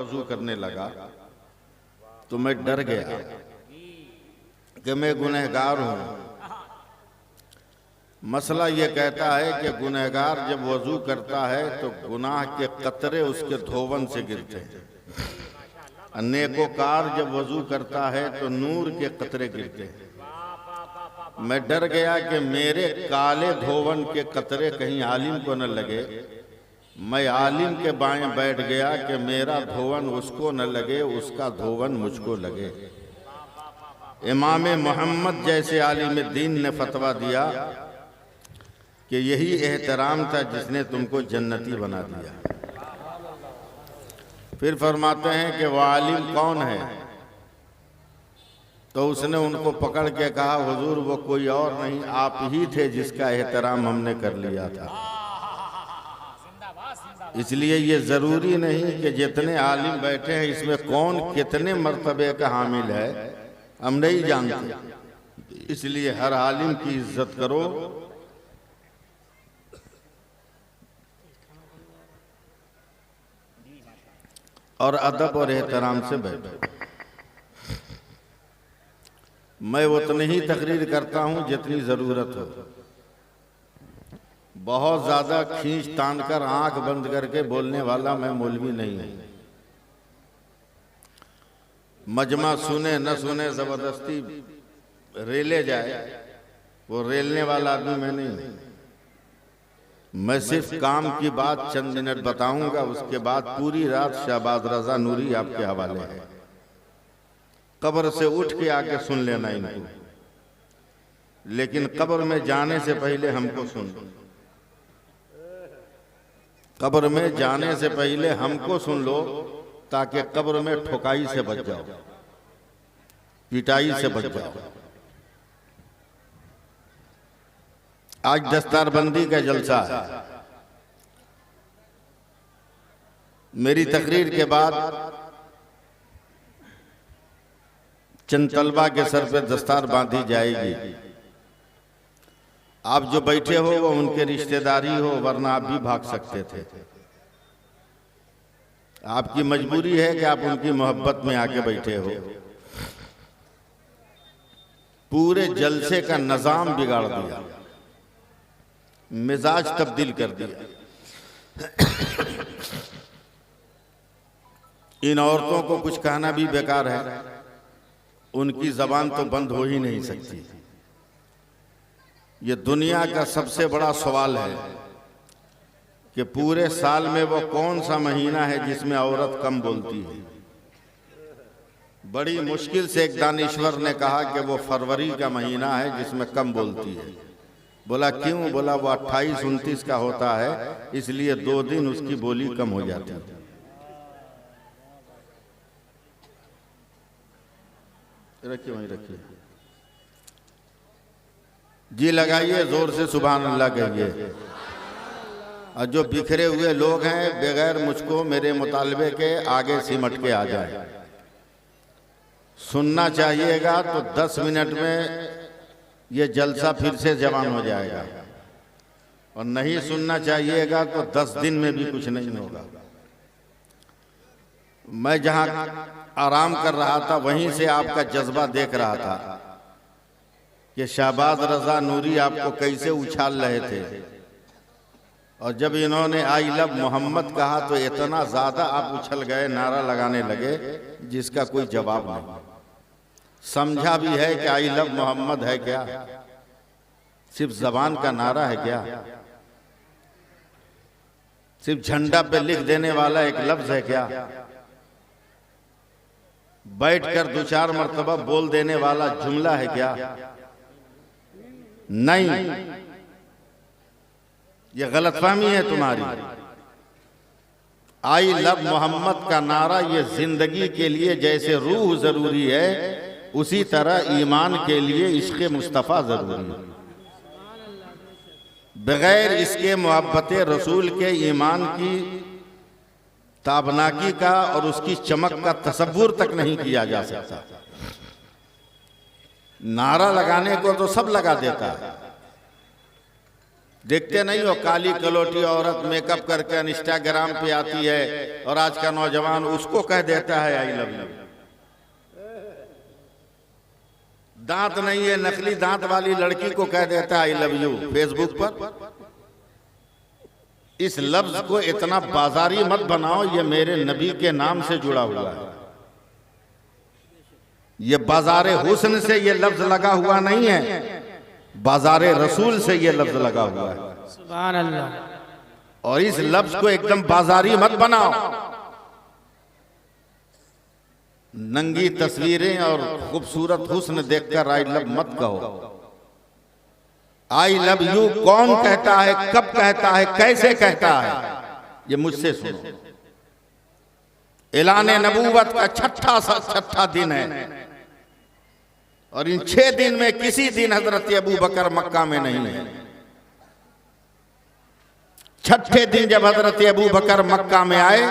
वजू करने लगा तो मैं डर गया कि मैं गुनहगार हूँ। मसला ये कहता है कि गुनहगार जब वजू करता है तो गुनाह के कतरे उसके धोवन से गिरते हैं। नेकोकार जब वजू करता है तो नूर के कतरे गिरते हैं। मैं डर गया कि मेरे काले धोवन के कतरे कहीं आलिम को न लगे। मैं आलिम के बाएं बैठ गया कि मेरा धोवन उसको न लगे, उसका धोवन मुझको लगे। इमाम मोहम्मद जैसे आलिम दीन ने फतवा दिया कि यही एहतराम था जिसने तुमको जन्नती बना दिया। फिर फरमाते हैं कि वह आलिम कौन है? तो उसने उनको पकड़ के कहा, हुजूर वो कोई और नहीं, आप ही थे जिसका एहतराम हमने कर लिया था। इसलिए ये जरूरी नहीं कि जितने आलिम बैठे हैं इसमें कौन कितने मर्तबे का हामिल है हम नहीं जानते। इसलिए हर आलिम की इज्जत करो और अदब और एहतराम से बैठो। मैं उतनी ही तकरीर करता हूं जितनी जरूरत हो। बहुत ज्यादा खींच तान कर आंख बंद करके बोलने वाला मैं मौलवी नहीं हूं। मजमा सुने न सुने जबरदस्ती रेले जाए वो रेलने वाला आदमी मैं नहीं हूं। मैं सिर्फ काम की बात चंद मिनट बताऊंगा, उसके बाद पूरी रात शहबाज रजा नूरी आपके हवाले है। कब्र से उठ के आके सुन लेना इनको, लेकिन कब्र में जाने से पहले हमको सुन। कब्र में जाने से पहले हमको सुन लो ताकि कब्र में ठुकाई से बच जाओ, पिटाई से बच जाओ। आज दस्तारबंदी का जलसा है। मेरी तकरीर के बाद चंद तलबा के सर पे दस्तार बांधी जाएगी। आप जो बैठे हो वो उनके रिश्तेदारी हो, वरना आप भी भाग सकते थे। आपकी मजबूरी है कि आप उनकी मोहब्बत में आके बैठे हो। पूरे जलसे का निजाम बिगाड़ दिया, मिजाज तब्दील कर दिया। इन औरतों को कुछ कहना भी बेकार है, उनकी जबान तो बंद हो ही नहीं सकती। ये दुनिया का सबसे बड़ा सवाल है कि पूरे साल में वो कौन सा महीना है जिसमें औरत कम बोलती है। बड़ी मुश्किल से एक दानिश्वर ने कहा कि वो फरवरी का महीना है जिसमें कम बोलती है। बोला क्यों? बोला वो 28-29 का होता है, इसलिए 2 दिन उसकी बोली कम हो जाती है। रखिए वहीं रखिए, जी लगाइए जोर से सुभान अल्लाह कहिए। और जो बिखरे हुए लोग हैं बगैर मुझको मेरे मुतालबे के आगे सिमट के आ जाए। सुनना चाहिएगा तो 10 मिनट में ये जलसा फिर से जवान हो जाएगा, और नहीं सुनना चाहिएगा तो 10 दिन में भी कुछ नहीं होगा। मैं जहां आराम कर रहा था वहीं से आपका जज्बा देख रहा था कि शहबाज रजा नूरी आपको कैसे उछाल रहे थे, और जब इन्होंने आई लव मोहम्मद कहा तो इतना ज्यादा आप उछल गए, नारा लगाने लगे जिसका कोई जवाब नहीं। समझा भी है कि आई लव मोहम्मद है क्या? सिर्फ जबान का नारा है क्या? सिर्फ झंडा पे लिख देने वाला एक लफ्ज है क्या? बैठकर 2-4 मरतबा बोल देने वाला जुमला है क्या? नहीं, ये गलतफहमी है तुम्हारी। आई लव मोहम्मद का नारा ये जिंदगी के लिए जैसे रूह जरूरी है, उसी तरह ईमान के लिए इश्क़ मुस्तफ़ा जरूरी है। बगैर इसके मोहब्बत रसूल के ईमान की ताबनाकी का और उसकी चमक का तसव्वुर तक नहीं किया जा सकता। नारा लगाने को तो सब लगा देता है, देखते नहीं हो काली कलोटी औरत मेकअप करके इंस्टाग्राम पे आती है और आज का नौजवान उसको कह देता है आई लव यू। दांत नहीं है, नकली दांत वाली लड़की को कह देता है आई लव यू फेसबुक पर। इस लफ्ज को इतना बाजारी मत बनाओ, ये मेरे नबी के नाम से जुड़ा हुआ है। ये बाजारे हुस्न से ये लफ्ज लगा हुआ नहीं है, बाजारे रसूल से ये लफ्ज लगा हुआ है। सुभान अल्लाह। और इस लफ्ज को एकदम बाजारी मत बनाओ। नंगी तस्वीरें और खूबसूरत हुस्न देखकर आई लव मत कहो। आई लव यू कौन कहता है, कब कहता है, कैसे कहता है, ये मुझसे सुनो। ऐलाने नबूवत का छठा दिन है और इन 6 दिन में किसी दिन हजरत अबू बकर मक्का में नहीं है। छठे दिन जब हजरत अबू बकर मक्का में आए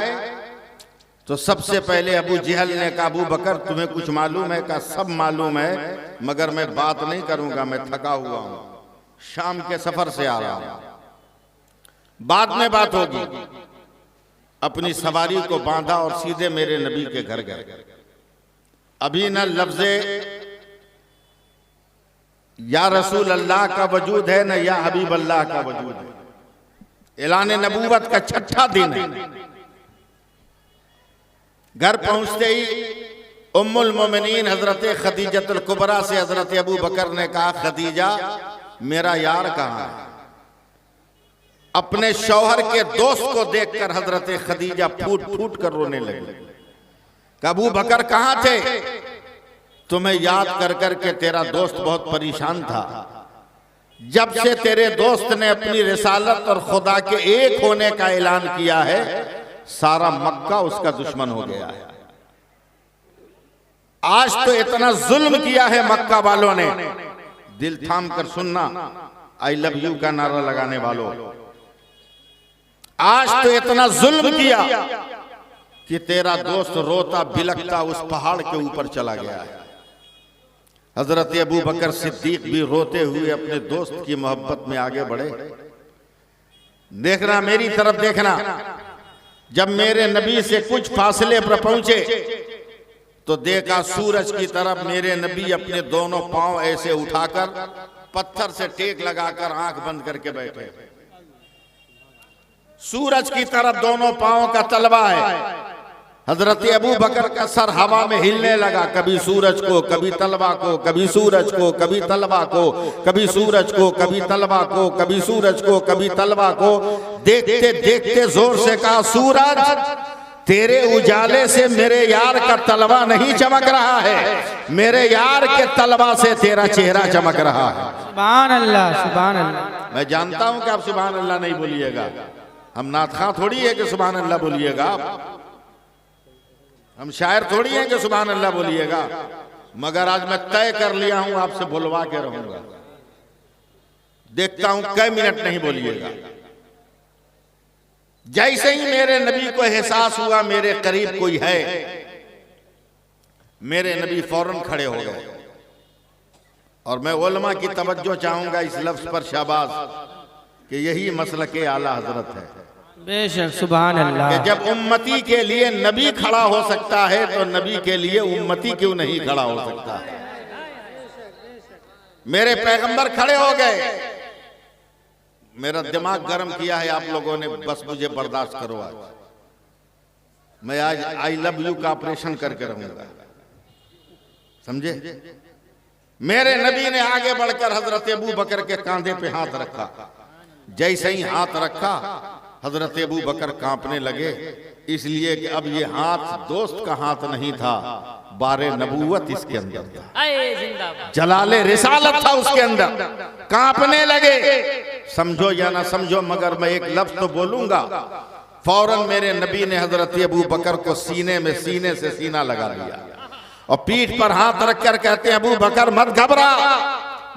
तो सबसे पहले अबू जहल ने कहा अबू बकर तुम्हें कुछ मालूम है? कहा सब मालूम है, मगर मैं बात नहीं करूंगा, मैं थका हुआ हूं, शाम के सफर से आ रहा हूं, बाद में बात होगी। अपनी सवारी को बांधा और सीधे मेरे नबी के घर गए। अभी न लफ्ज़े या रसूल अल्लाह का वजूद है न या हबीब अल्लाह का वजूद है। ऐलाने नबूवत का छठा दिन है। घर पहुंचते ही उम्मुल मोमिनीन हजरत खदीजतुल कुबरा से हजरत अबू बकर ने कहा खदीजा मेरा यार कहाँ है? अपने शौहर के दोस्त को देखकर हजरत खदीजा फूट फूट कर रोने लगी। अबू बकर कहाँ थे? तुम्हें याद कर कर के तेरा दोस्त बहुत परेशान था। जब से तेरे दोस्त ने अपनी रिसालत और खुदा के एक होने का ऐलान किया है, सारा मक्का उसका दुश्मन हो गया है। आज तो इतना जुल्म किया है मक्का वालों ने। दिल थाम कर सुनना आई लव यू का नारा लगाने वालों, आज तो इतना जुल्म किया कि तेरा दोस्त रोता बिलखता उस पहाड़ के ऊपर चला गया है। हजरत अबू बकर सिद्दीक भी रोते हुए अपने दोस्त की मोहब्बत में आगे बढ़े। देखना, मेरी तरफ देखना। जब मेरे नबी से कुछ फासले पर पहुंचे तो देखा सूरज की तरफ मेरे नबी अपने दोनों पांव ऐसे उठाकर पत्थर से टेक लगाकर आंख बंद करके बैठे। सूरज की तरफ दोनों पांव का तलवा है। हजरत अबू बकर का सर हवा में हिलने लगा, कभी सूरज को, कभी तलवा को, कभी सूरज को, कभी तलवा को, कभी सूरज को, कभी तलवा को, कभी सूरज को, कभी तलवा को। देखते देखते जोर से कहा सूरज तेरे उजाले से मेरे यार का तलवा नहीं चमक रहा है, मेरे यार के तलवा से तेरा चेहरा चमक रहा है। सुभान अल्लाह, सुभान अल्लाह। मैं जानता हूं कि आप सुभान अल्लाह नहीं बोलिएगा, हम नातखां थोड़ी है कि सुभान अल्लाह बोलिएगा, हम शायर थोड़ी हैं कि सुभान अल्लाह बोलिएगा, मगर आज मैं तय कर लिया हूं आपसे बुलवा के रहूंगा। देखता हूं कई मिनट नहीं बोलिएगा। जैसे ही मेरे नबी को एहसास हुआ मेरे करीब कोई है, मेरे नबी फौरन खड़े हो गए। और मैं उलमा की तवज्जो चाहूंगा इस लफ्ज पर शाबाश कि यही मसलके आला हजरत है। बेशक, सुभान अल्लाह। कि जब उम्मती के लिए नबी खड़ा हो सकता है तो नबी के लिए उम्मती क्यों नहीं खड़ा हो सकता है? मेरे पैगंबर खड़े हो गए। मेरा दिमाग गर्म किया है आप लोगों ने, बस मुझे बर्दाश्त करो। आज मैं आज आई लव यू का ऑपरेशन करके रहूंगा, समझे? मेरे नबी ने आगे बढ़कर हजरत अबू बकर के कांधे पे हाथ रखा। जैसे ही हाथ रखा हजरत अबू बकर कांपने लगे, इसलिए कि अब ये हाथ दोस्त का हाथ नहीं था, बारे नबूवत इसके अंदर था, जलाले रिसालत था उसके अंदर। कांपने लगे। समझो या ना समझो, मगर मैं एक लफ्ज तो बोलूंगा। फौरन मेरे नबी ने हजरत अबू बकर को सीने में सीने से सीना लगा दिया और पीठ पर हाथ रखकर कहते हैं अबू बकर मत घबरा,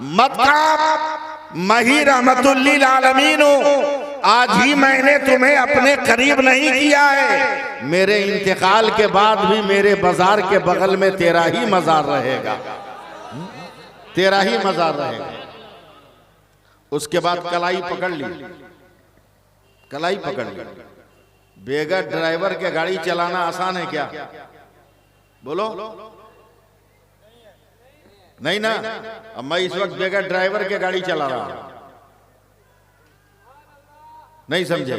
मत कांप, मैं ही रहमतुल लिल आलमीन हूं। आज ही मैंने तुम्हें अपने करीब नहीं किया है, मेरे इंतकाल के बाद भी मेरे बाजार के बगल में तेरा ही मजार रहेगा, तेरा ही मजार रहेगा। उसके बाद कलाई पकड़ ली, कलाई पकड़ ली। बेगर ड्राइवर के गाड़ी चलाना आसान है क्या? बोलो नहीं ना। अब मैं इस वक्त बेगर ड्राइवर के गाड़ी चला रहा हूं, नहीं समझे?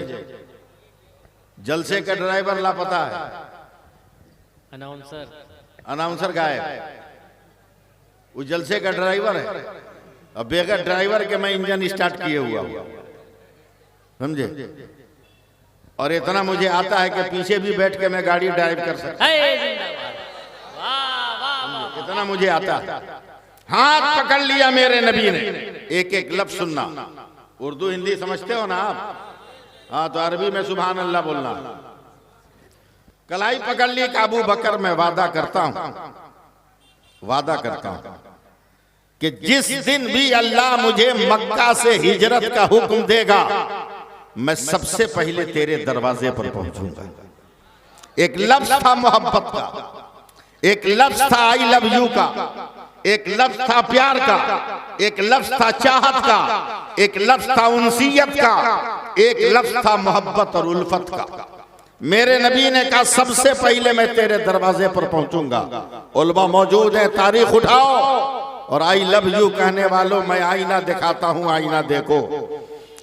जलसे का ड्राइवर लापता है, अनाउंसर गायब, वो जलसे का ड्राइवर है। अब बेगर ड्राइवर के मैं इंजन स्टार्ट किए हुआ हूं, समझे? और इतना मुझे आता है कि पीछे भी बैठ के मैं गाड़ी ड्राइव कर सकता हूं, इतना मुझे आता है। हाथ पकड़ लिया मेरे नबी ने। एक एक लफ्ज सुनना। उर्दू हिंदी समझते हो ना आप? हाँ, तो अरबी में सुभान अल्लाह बोलना। कलाई पकड़ ली कि अबू बकर मैं वादा करता हूं कि जिस दिन भी अल्लाह मुझे मक्का से हिजरत का हुक्म देगा, मैं सबसे पहले तेरे दरवाजे पर पहुंचूंगा। एक लफ्ज था मोहब्बत का, एक लफ्ज था आई लव यू का, एक लफ्ज था प्यार का, एक लफ्ज था चाहत का, एक लफ्ज था उनसियत का, एक लफ्ज था मोहब्बत और उल्फत का। मेरे नबी ने कहा सबसे पहले मैं तेरे दरवाजे पर पहुंचूंगा। उलमा मौजूद है, तारीख उठाओ। और आई लव यू कहने वालों, मैं आईना दिखाता हूं, आईना देखो।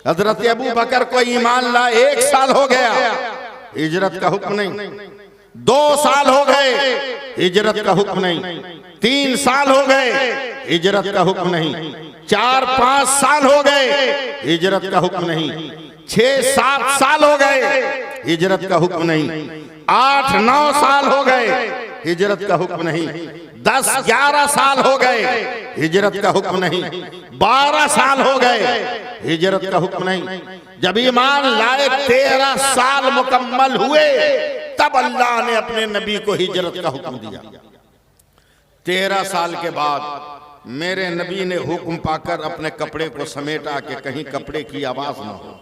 हजरत अबू बकर को ईमान ला 1 साल हो गया, हिजरत का हुक्म नहीं। 2 साल हो गए, हिजरत का हुक्म नहीं। 3 साल हो गए, हिजरत का हुक्म नहीं। 4-5 साल हो गए, हिजरत का हुक्म नहीं। 6-7 साल हो गए, हिजरत का हुक्म नहीं। 8-9 साल हो गए, हिजरत का हुक्म नहीं। 10-11 साल हो गए, हिजरत का हुक्म नहीं। 12 साल हो गए, हिजरत का हुक्म नहीं। जब ईमान लाए 13 साल मुकम्मल हुए, तब अल्लाह ने अपने नबी को हिजरत का हुक्म दिया। 13 साल के बाद मेरे नबी ने हुक्म पाकर अपने कपड़े को समेटा के कहीं कपड़े की आवाज न हो,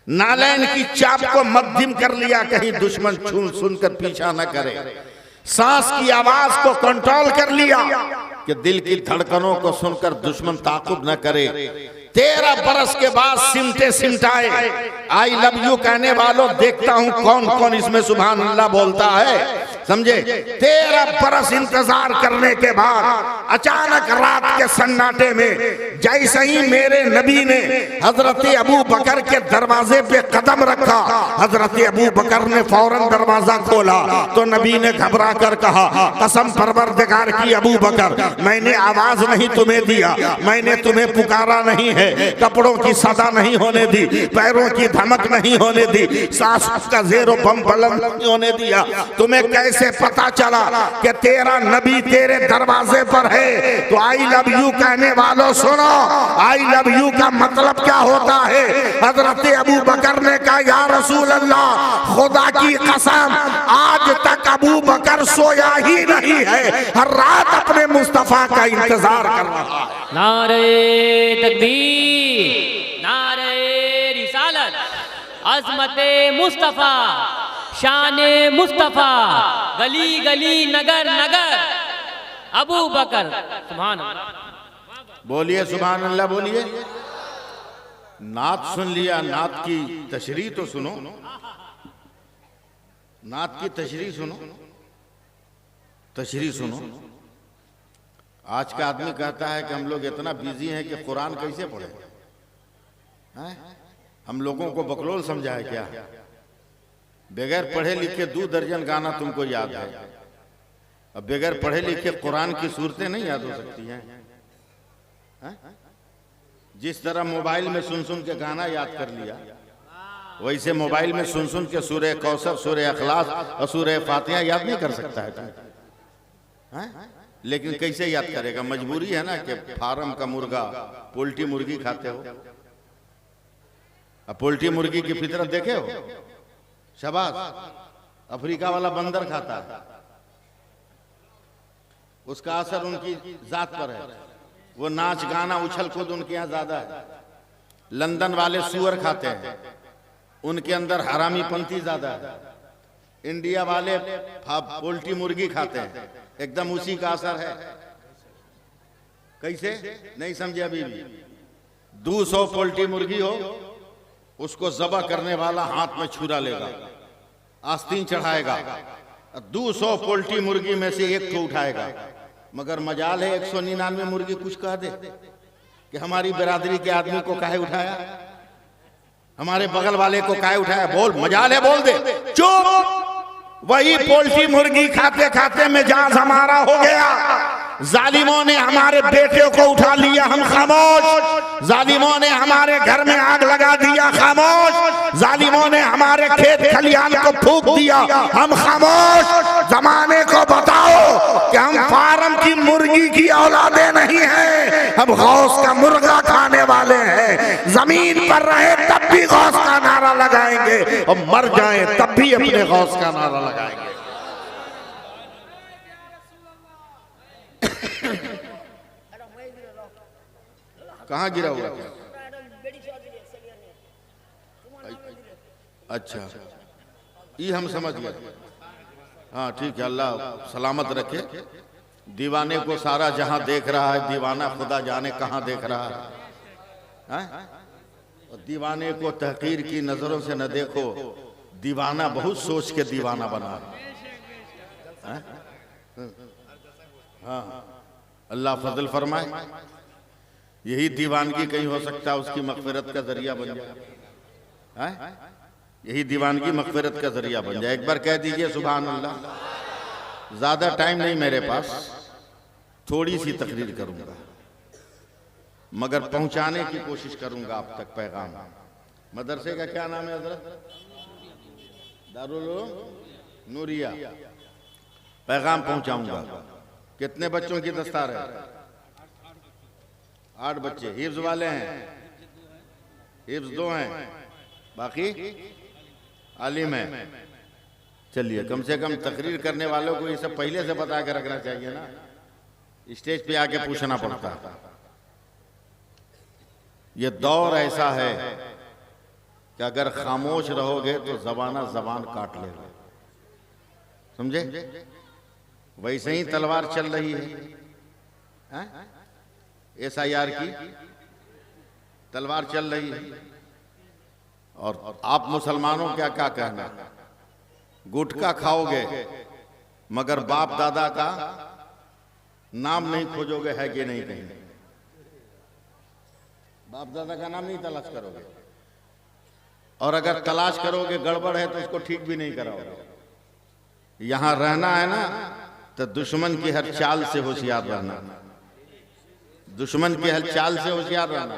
नालैन की चाप को मध्यम कर लिया, कहीं दुश्मन सुनकर पीछा न करे। सांस की आवाज को कंट्रोल कर लिया कि दिल की धड़कनों को सुनकर दुश्मन ताकुब न करे। 13 बरस के बाद सिमटे सिमटाए आई लव यू कहने वालों, देखता हूं कौन कौन इसमें सुभान अल्लाह बोलता है, समझे? 13 बरस इंतजार करने के बाद अचानक रात के सन्नाटे में जैसे ही मेरे नबी ने हजरत अबू बकर के दरवाजे पे कदम रखा, हजरत अबू बकर ने फौरन दरवाजा खोला तो नबी ने घबरा कर कहा, कसम परवरदिगार की अबू बकर, मैंने आवाज नहीं तुम्हें दिया, मैंने तुम्हें पुकारा नहीं है, कपड़ों की सदा नहीं होने दी, पैरों की धमक नहीं होने दी, सांस का ज़ेरो बम बुलंद नहीं होने दिया। तुम्हें कैसे पता चला कि तेरा नबी तेरे दरवाजे पर है? तो आई लव यू कहने वालों सुनो, आई लव यू का मतलब क्या होता है? हजरत अबू बकर ने कहा, या रसूल अल्लाह, खुदा की कसम आज तक अबू बकर सोया ही नहीं है, हर रात अपने मुस्तफा का इंतजार कर रहा है। नारे तकबीर, नारे रिसालत, अज़मते मुस्तफा, शाने मुस्तफा, गली गली नगर नगर अबू बकर। सुभान अल्लाह, बोलिए सुभान अल्लाह, बोलिए। नात सुन लिया, नात की तशरीह तो सुनो, नात की तशरीह सुनो, तशरीह सुनो। आज का आदमी कहता है कि हम लोग इतना बिजी हैं कि कुरान कैसे पढ़े? हम लोगों को बकलोल समझा है क्या? बगैर पढ़े लिखे 2 दर्जन गाना तुमको याद है, अब बगैर पढ़े लिखे कुरान की सूरतें नहीं याद हो सकती हैं? जिस तरह मोबाइल में सुन सुन के गाना याद कर लिया, वैसे मोबाइल में सुन सुन के सूरह कौसर, सूरह अखलास और सूरह फातिहा याद नहीं कर सकता है तुम। लेकिन कैसे याद करेगा? मजबूरी है ना कि फार्म का मुर्गा, पोल्ट्री मुर्गी खाते हो। अब पोल्ट्री मुर्गी की फितरत देखे हो? शाबाश, अफ्रीका वाला बंदर खाता है, उसका असर उनकी जात पर है, वो नाच गाना उछल कूद उनके यहाँ ज्यादा है। लंदन वाले सुअर खाते हैं, उनके अंदर हरामीपंथी ज्यादा है। इंडिया वाले पोल्ट्री मुर्गी खाते हैं, एकदम उसी का असर है। कैसे नहीं समझे अभी भी? 200 पोल्ट्री मुर्गी हो, उसको ज़बह करने वाला हाथ में छुरा लेगा, आस्तीन चढ़ाएगा, 200 पोल्ट्री मुर्गी में से एक को उठाएगा। मगर मजाल है 199 मुर्गी कुछ कह दे कि हमारी बिरादरी के आदमी को काहे उठाया, हमारे बगल वाले को काहे उठाया, बोल, मजाल है बोल दे। चुप। वही पोल्ट्री मुर्गी खाते खाते मिजाज हमारा हो गया। जालिमों ने हमारे बेटे को उठा लिया, हम खामोश। जालिमों ने हमारे घर में आग लगा दिया, खामोश। जालिमों ने हमारे खेत खलिहान को फूंक दिया, हम खामोश। जमाने को बताओ कि हम फार्म की मुर्गी की औलादे नहीं हैं, हम गौस का मुर्गा खाने वाले हैं। जमीन पर रहे तब भी गौस का नारा लगाएंगे और मर जाएं तब भी अपने गौस का नारा लगाएंगे। कहाँ गिरा हुआ? अच्छा, ये हम समझ गए। हाँ ठीक है, अल्लाह सलामत रखे। दीवाने को सारा जहां देख रहा है, दीवाना खुदा जाने कहां देख रहा है। और दीवाने को तहकीर की नजरों से न देखो, दीवाना बहुत सोच के दीवाना बना है। हाँ, अल्लाह फजल फरमाए। यही दीवानगी कहीं हो सकता है उसकी मगफिरत का जरिया बन जाए। यही दीवानगी मगफिरत का जरिया बन जाए। एक बार कह दीजिए सुभान अल्लाह। ज्यादा टाइम नहीं मेरे पास, थोड़ी सी तकरीर करूंगा मगर पहुंचाने की कोशिश करूंगा आप तक पैगाम। मदरसे का क्या नाम है हजरत? दारुल नूरिया। पैगाम पहुंचाऊंगा। कितने बच्चों की दस्तार है? 8 बच्चे। हिफ्ज वाले हैं? हिफ्ज 2 हैं, बाकी आलिम है। चलिए, कम से कम तकरीर करने वालों को ये सब पहले से बता के रखना चाहिए ना, स्टेज पे आके पूछना पड़ता है। ये दौर ऐसा है कि अगर खामोश रहोगे तो जबाना जबान काट लेगा, समझे? वैसे ही तलवार चल रही है, SIR की तलवार चल रही है। और आप मुसलमानों क्या क्या कहना, गुटखा खाओगे मगर बाप दादा का नाम नहीं खोजोगे, है कि नहीं? कहीं बाप दादा का नाम नहीं तलाश करोगे, और अगर तलाश करोगे गड़बड़ है तो उसको ठीक भी नहीं कराओगे। यहां रहना है ना तो दुश्मन की हर चाल से होशियार रहना, दुश्मन की हर चाल से होशियार रहना।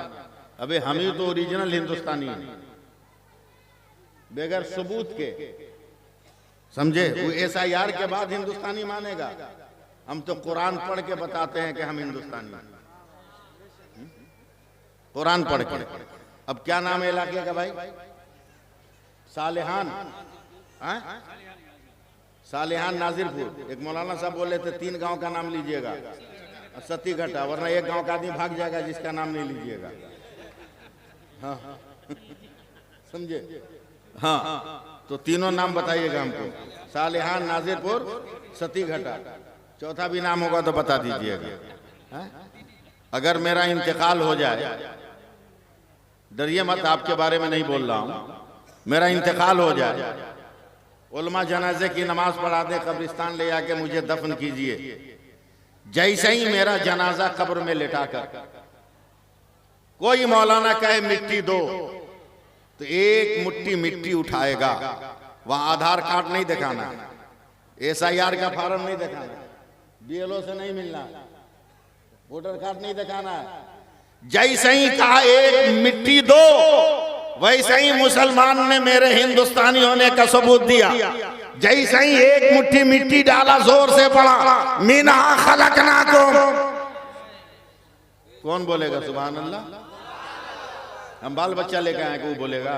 अबे हम ही तो ओरिजिनल हिंदुस्तानी हैं, बगैर सबूत के, समझे? वो SIR के बाद हिंदुस्तानी मानेगा? हम तो कुरान पढ़ के बताते हैं कि हम हिंदुस्तानी हैं, कुरान पढ़ के। अब क्या नाम है इलाके का भाई? सालेहान। सालेहान नाजिरपुर। एक मौलाना साहब बोले थे 3 गांव का नाम लीजिएगा, सती घटा, वरना एक गांव का आदमी भाग जाएगा जिसका नाम नहीं लीजिएगा। हाँ समझे? हाँ, तो तीनों नाम बताइएगा हमको, सालेहान, नाजिरपुर, सती घटा। चौथा भी नाम होगा तो बता दीजिएगा। अगर मेरा इंतकाल हो जाए, डरिए मत, आपके बारे में नहीं बोल रहा हूं, मेरा इंतकाल हो जाए, उलमा जनाजे की नमाज पढ़ा दे, कब्रिस्तान ले जाके मुझे दफन कीजिए। जैसे ही मेरा जनाजा कब्र में लेटाकर कोई मौलाना कहे मिट्टी दो, तो 1 मुट्ठी मिट्टी उठाएगा। वहां आधार कार्ड नहीं दिखाना, SIR का फॉर्म नहीं दिखाना, BLO से नहीं मिलना, वोटर कार्ड नहीं दिखाना। जैसे ही कहा 1 मिट्टी दो, वैसे ही मुसलमान ने मेरे हिंदुस्तानी होने का सबूत दिया। जैसे ही 1 मुट्ठी मिट्टी डाला, जोर से पड़ा, मिनहा खलकनाकुम। कौन बोलेगा सुभान अल्लाह? हम बाल बच्चा लेकर आए, को बोलेगा?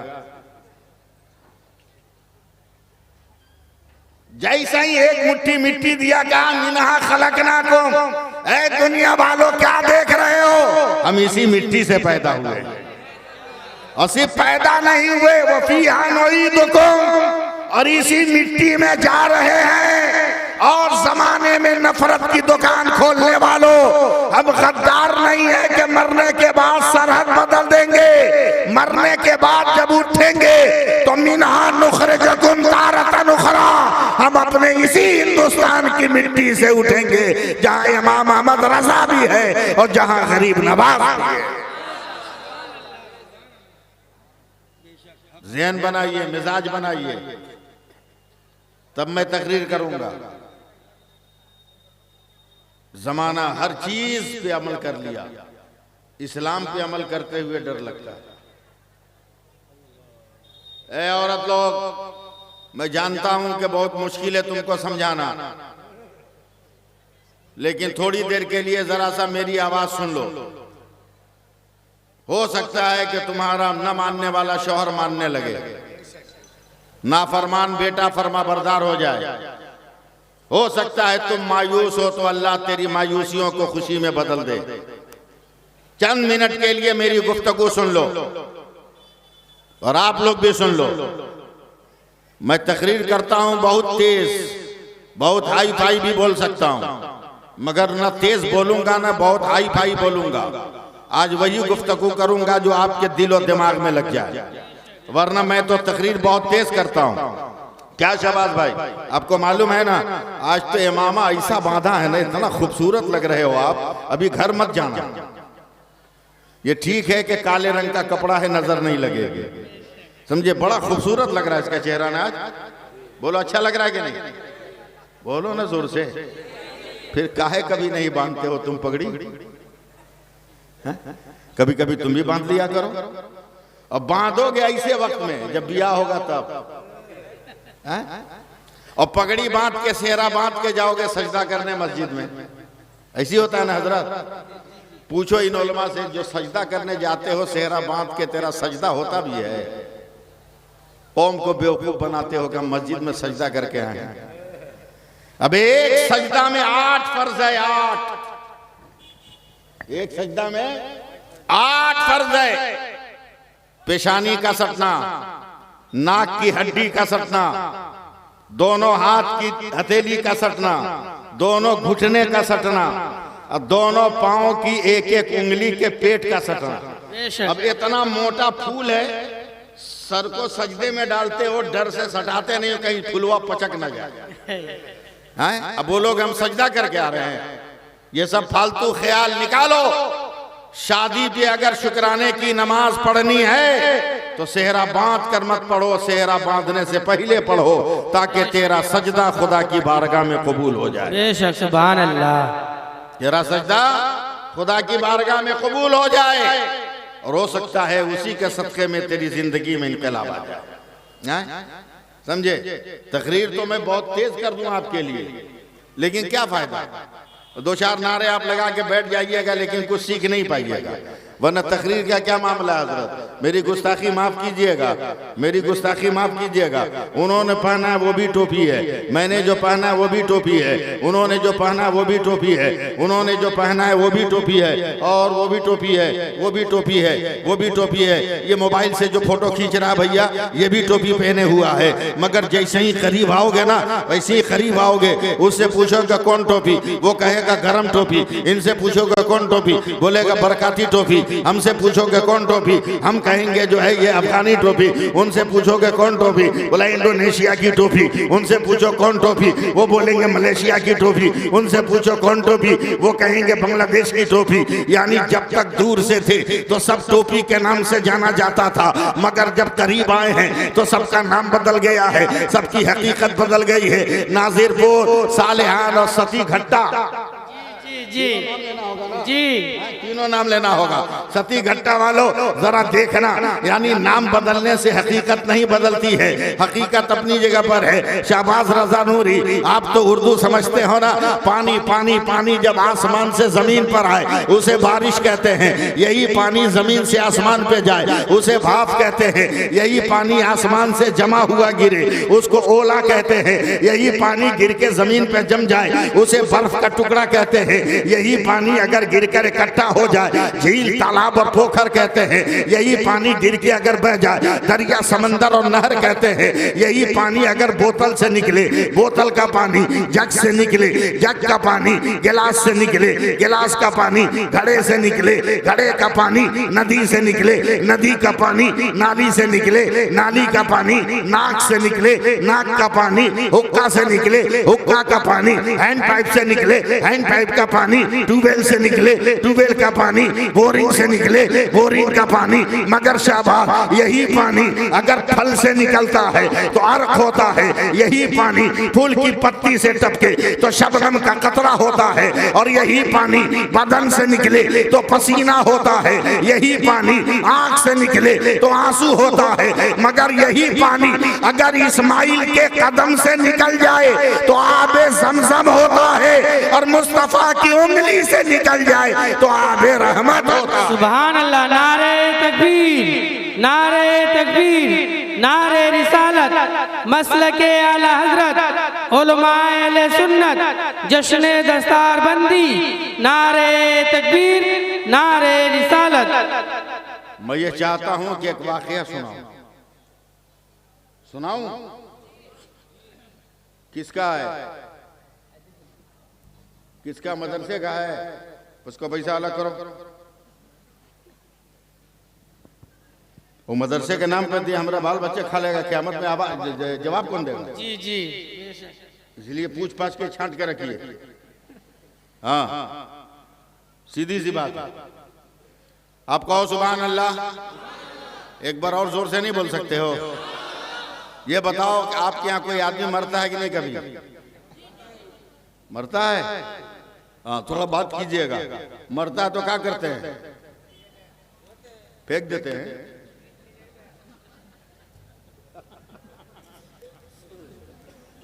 जैसे ही 1 मुट्ठी मिट्टी दिया, कहा मिनहा खलकनाकुम। ऐ दुनिया वालों, क्या देख रहे हो? हम इसी मिट्टी से पैदा हुए, और सिर्फ पैदा नहीं हुए, वो फीहा नुईदुकुम, और इसी मिट्टी में जा रहे हैं। और जमाने में नफरत की दुकान खोलने वालों, हम गद्दार नहीं है कि मरने के बाद सरहद बदल दे। बाद जब उठेंगे तो मिन्हा नुखरिजुकुम तारतन उखरा, हम अपने इसी हिंदुस्तान की मिट्टी से उठेंगे जहां इमाम अहमद रजा भी है और जहां गरीब नवाज भी है। ज़हन बनाइए, मिजाज बनाइए, तब मैं तकरीर करूंगा। जमाना हर चीज पे अमल कर लिया, इस्लाम पे अमल करते हुए डर लगता है। ए औरत लोग, मैं जानता हूं कि बहुत मुश्किल है तुमको समझाना, लेकिन थोड़ी देर के लिए जरा सा मेरी आवाज सुन लो। हो सकता है कि तुम्हारा न मानने वाला शौहर मानने लगे, नाफरमान बेटा फरमा बरदार हो जाए। हो सकता है तुम मायूस हो तो अल्लाह तेरी मायूसियों को खुशी में बदल दे। चंद मिनट के लिए मेरी गुफ्तगू सुन लो और आप लोग भी सुन लो। मैं तकरीर करता हूं बहुत तेज, बहुत हाई फाई भी बोल सकता हूं, मगर न तेज बोलूंगा न बहुत हाई फाई बोलूंगा। आज वही गुफ्तगू करूंगा जो आपके दिल और दिमाग में लग जाए, वरना मैं तो तकरीर बहुत तेज करता हूं। क्या शहबाज भाई, आपको मालूम है ना, आज तो इमामा ऐसा बांधा है ना, इतना खूबसूरत लग रहे हो आप, अभी घर मत जाना। ये ठीक है कि काले रंग का कपड़ा है, नजर नहीं लगेगी, समझे, बड़ा खूबसूरत लग रहा है इसका चेहरा ना आज। बोलो अच्छा लग रहा है कि नहीं? बोलो ना जोर से। फिर काहे कभी नहीं बांधते हो तुम पगड़ी? कभी कभी तुम भी बांध लिया करो। अब बांधोगे ऐसे वक्त में जब ब्याह होगा तब, और पगड़ी बांध के सेहरा बांध के जाओगे सजदा करने मस्जिद में, ऐसी होता है ना हजरत? पूछो इन उलमा से, जो सजदा करने जाते हो सेहरा बांध के, तेरा सजदा होता भी है? कौम को बेवकूफ बनाते हो कि हम मस्जिद में सजदा करके आए हैं। अब एक सजदा में 8 फर्ज है, 8। एक सजदा में 8 फर्ज है। पेशानी का सटना, नाक की हड्डी का सटना, दोनों हाथ की हथेली का सटना, दोनों घुटने का सटना, और दोनों पांव की एक एक उंगली के पेट का सटना। अब इतना मोटा फूल है, सर को सजदे में डालते हो, डर से सटाते नहीं कहीं फुलवा पचक न जाए। अब बोलोगे हम सजदा करके आ रहे हैं, ये सब फालतू ख्याल निकालो। शादी पे अगर शुक्राने की नमाज पढ़नी है तो सेहरा बांध कर मत पढ़ो, सेहरा बांधने से पहले पढ़ो, ताकि तेरा सजदा खुदा की बारगाह में कबूल हो जाए। बेशक, सुभान अल्लाह। तेरा सजदा खुदा की बारगाह में कबूल हो जाए, और हो सकता है उसी के सदक़े में तेरी जिंदगी में इनकलाब आ जाए। समझे? तकरीर तो मैं बहुत तेज कर दूं आपके लिए, लेकिन क्या फायदा? 2-4 नारे आप लगा के बैठ जाइएगा, लेकिन कुछ सीख नहीं पाइएगा। वरना तकरीर का क्या मामला है हजरत? मेरी गुस्ताखी माफ कीजिएगा, मेरी गुस्ताखी माफ कीजिएगा। उन्होंने पहना है वो भी टोपी है, मैंने जो पहना है वो भी टोपी है, उन्होंने जो पहना है वो भी टोपी है, उन्होंने जो पहना है वो भी टोपी है, और वो भी टोपी है, वो भी टोपी है, वो भी टोपी है। ये मोबाइल से जो फोटो खींच रहा भैया, ये भी टोपी पहने हुआ है। मगर जैसे ही करीब आओगे ना, वैसे ही करीब आओगे, उससे पूछोगे कौन टोपी, वो कहेगा गरम टोपी। इनसे पूछोगे कौन टोपी, बोलेगा बरकाती टोपी। हमसे पूछोगे कौन टोपी, हम कहेंगे जो है ये अफगानी टोपी। उनसे पूछोगे कौन टोपी, बोला इंडोनेशिया की टोपी। उनसे पूछो कौन टोपी, वो बोलेंगे मलेशिया की टोपी। उनसे पूछो कौन टोपी, वो कहेंगे बांग्लादेश की टोपी। यानी जब तक दूर से थे तो सब टोपी के नाम से जाना जाता था, मगर जब करीब आए हैं तो सबका नाम बदल गया है, सबकी हकीकत बदल गई है। नाजिरपुर, सालेहान और सती घट्टा, जी जी, तीनों नाम लेना होगा। सती घट्टा वालों जरा देखना, यानी नाम बदलने से हकीकत नहीं बदलती है, हकीकत अपनी जगह पर है। शाहबाज रजा नूरी, आप तो उर्दू समझते हो ना। पानी पानी पानी जब आसमान से जमीन पर आए उसे बारिश कहते हैं, यही पानी जमीन से आसमान पे जाए उसे भाप कहते हैं, यही पानी आसमान से जमा हुआ गिरे उसको ओला कहते हैं, यही पानी गिर के जमीन पे जम जाए उसे बर्फ का टुकड़ा कहते हैं। यही पानी अगर गिरकर इकट्ठा हो जाए, झील तालाब और पोखर कहते हैं, यही पानी गिर के अगर बह जाए, दरिया समंदर और नहर कहते हैं, यही पानी अगर बोतल से निकले, बोतल का पानी जग से निकले, जग का पानी गिलास से निकले, गिलास का पानी घड़े से निकले, घड़े का पानी नदी से निकले, नदी का पानी नाली से निकले, नाली का पानी नाक से निकले, नाक का पानी हुक्का से निकले, हुक्का का पानी हैंड पाइप से निकले, हैंड पाइप का पानी ट्यूबवेल से निकले, ट्यूबवेल का पानी बोरिंग से निकले, बोरिंग का पानी। मगर शाबाश, यही पानी अगर फल से निकलता है तो अर्क होता है, यही पानी फूल की पत्ती से टपके तो शबनम का कतरा होता है, और यही पानी बदन से निकले तो पसीना होता है, यही पानी आंख से निकले तो आंसू होता है। मगर यही पानी अगर इस्माइल के कदम से निकल जाए तो आबे ज़मज़म होता है, और मुस्तफा की उंगली से निकल जाए तो आबे रहमत होता है। सुभान अल्लाह। नारे तकबीर, नारे तकबीर, नारे रिसालत, मसलके आला हजरत, उलमाए अहले सुन्नत, जश्न दस्तार बंदी, नारे तकबीर, नारे रिसालत। मैं ये चाहता हूं कि एक वाकया सुनाऊं। किसका है? किसका? मदरसे का है, उसको पैसा अलग करो। वो मदरसे के नाम पर दिए, हमारा बाल बच्चे खा लेगा, क़यामत में जवाब कौन देगा? जी जी, इसलिए पूछ पाछ के छांट के रखिए। हाँ, सीधी सी बात। आप कहो सुभान अल्लाह, एक बार और जोर से नहीं बोल सकते हो? ये बताओ कि आपके यहाँ कोई आदमी मरता है कि नहीं? कभी मरता है? हाँ, थोड़ा बात कीजिएगा। मरता है तो क्या करते हैं? फेंक देते हैं।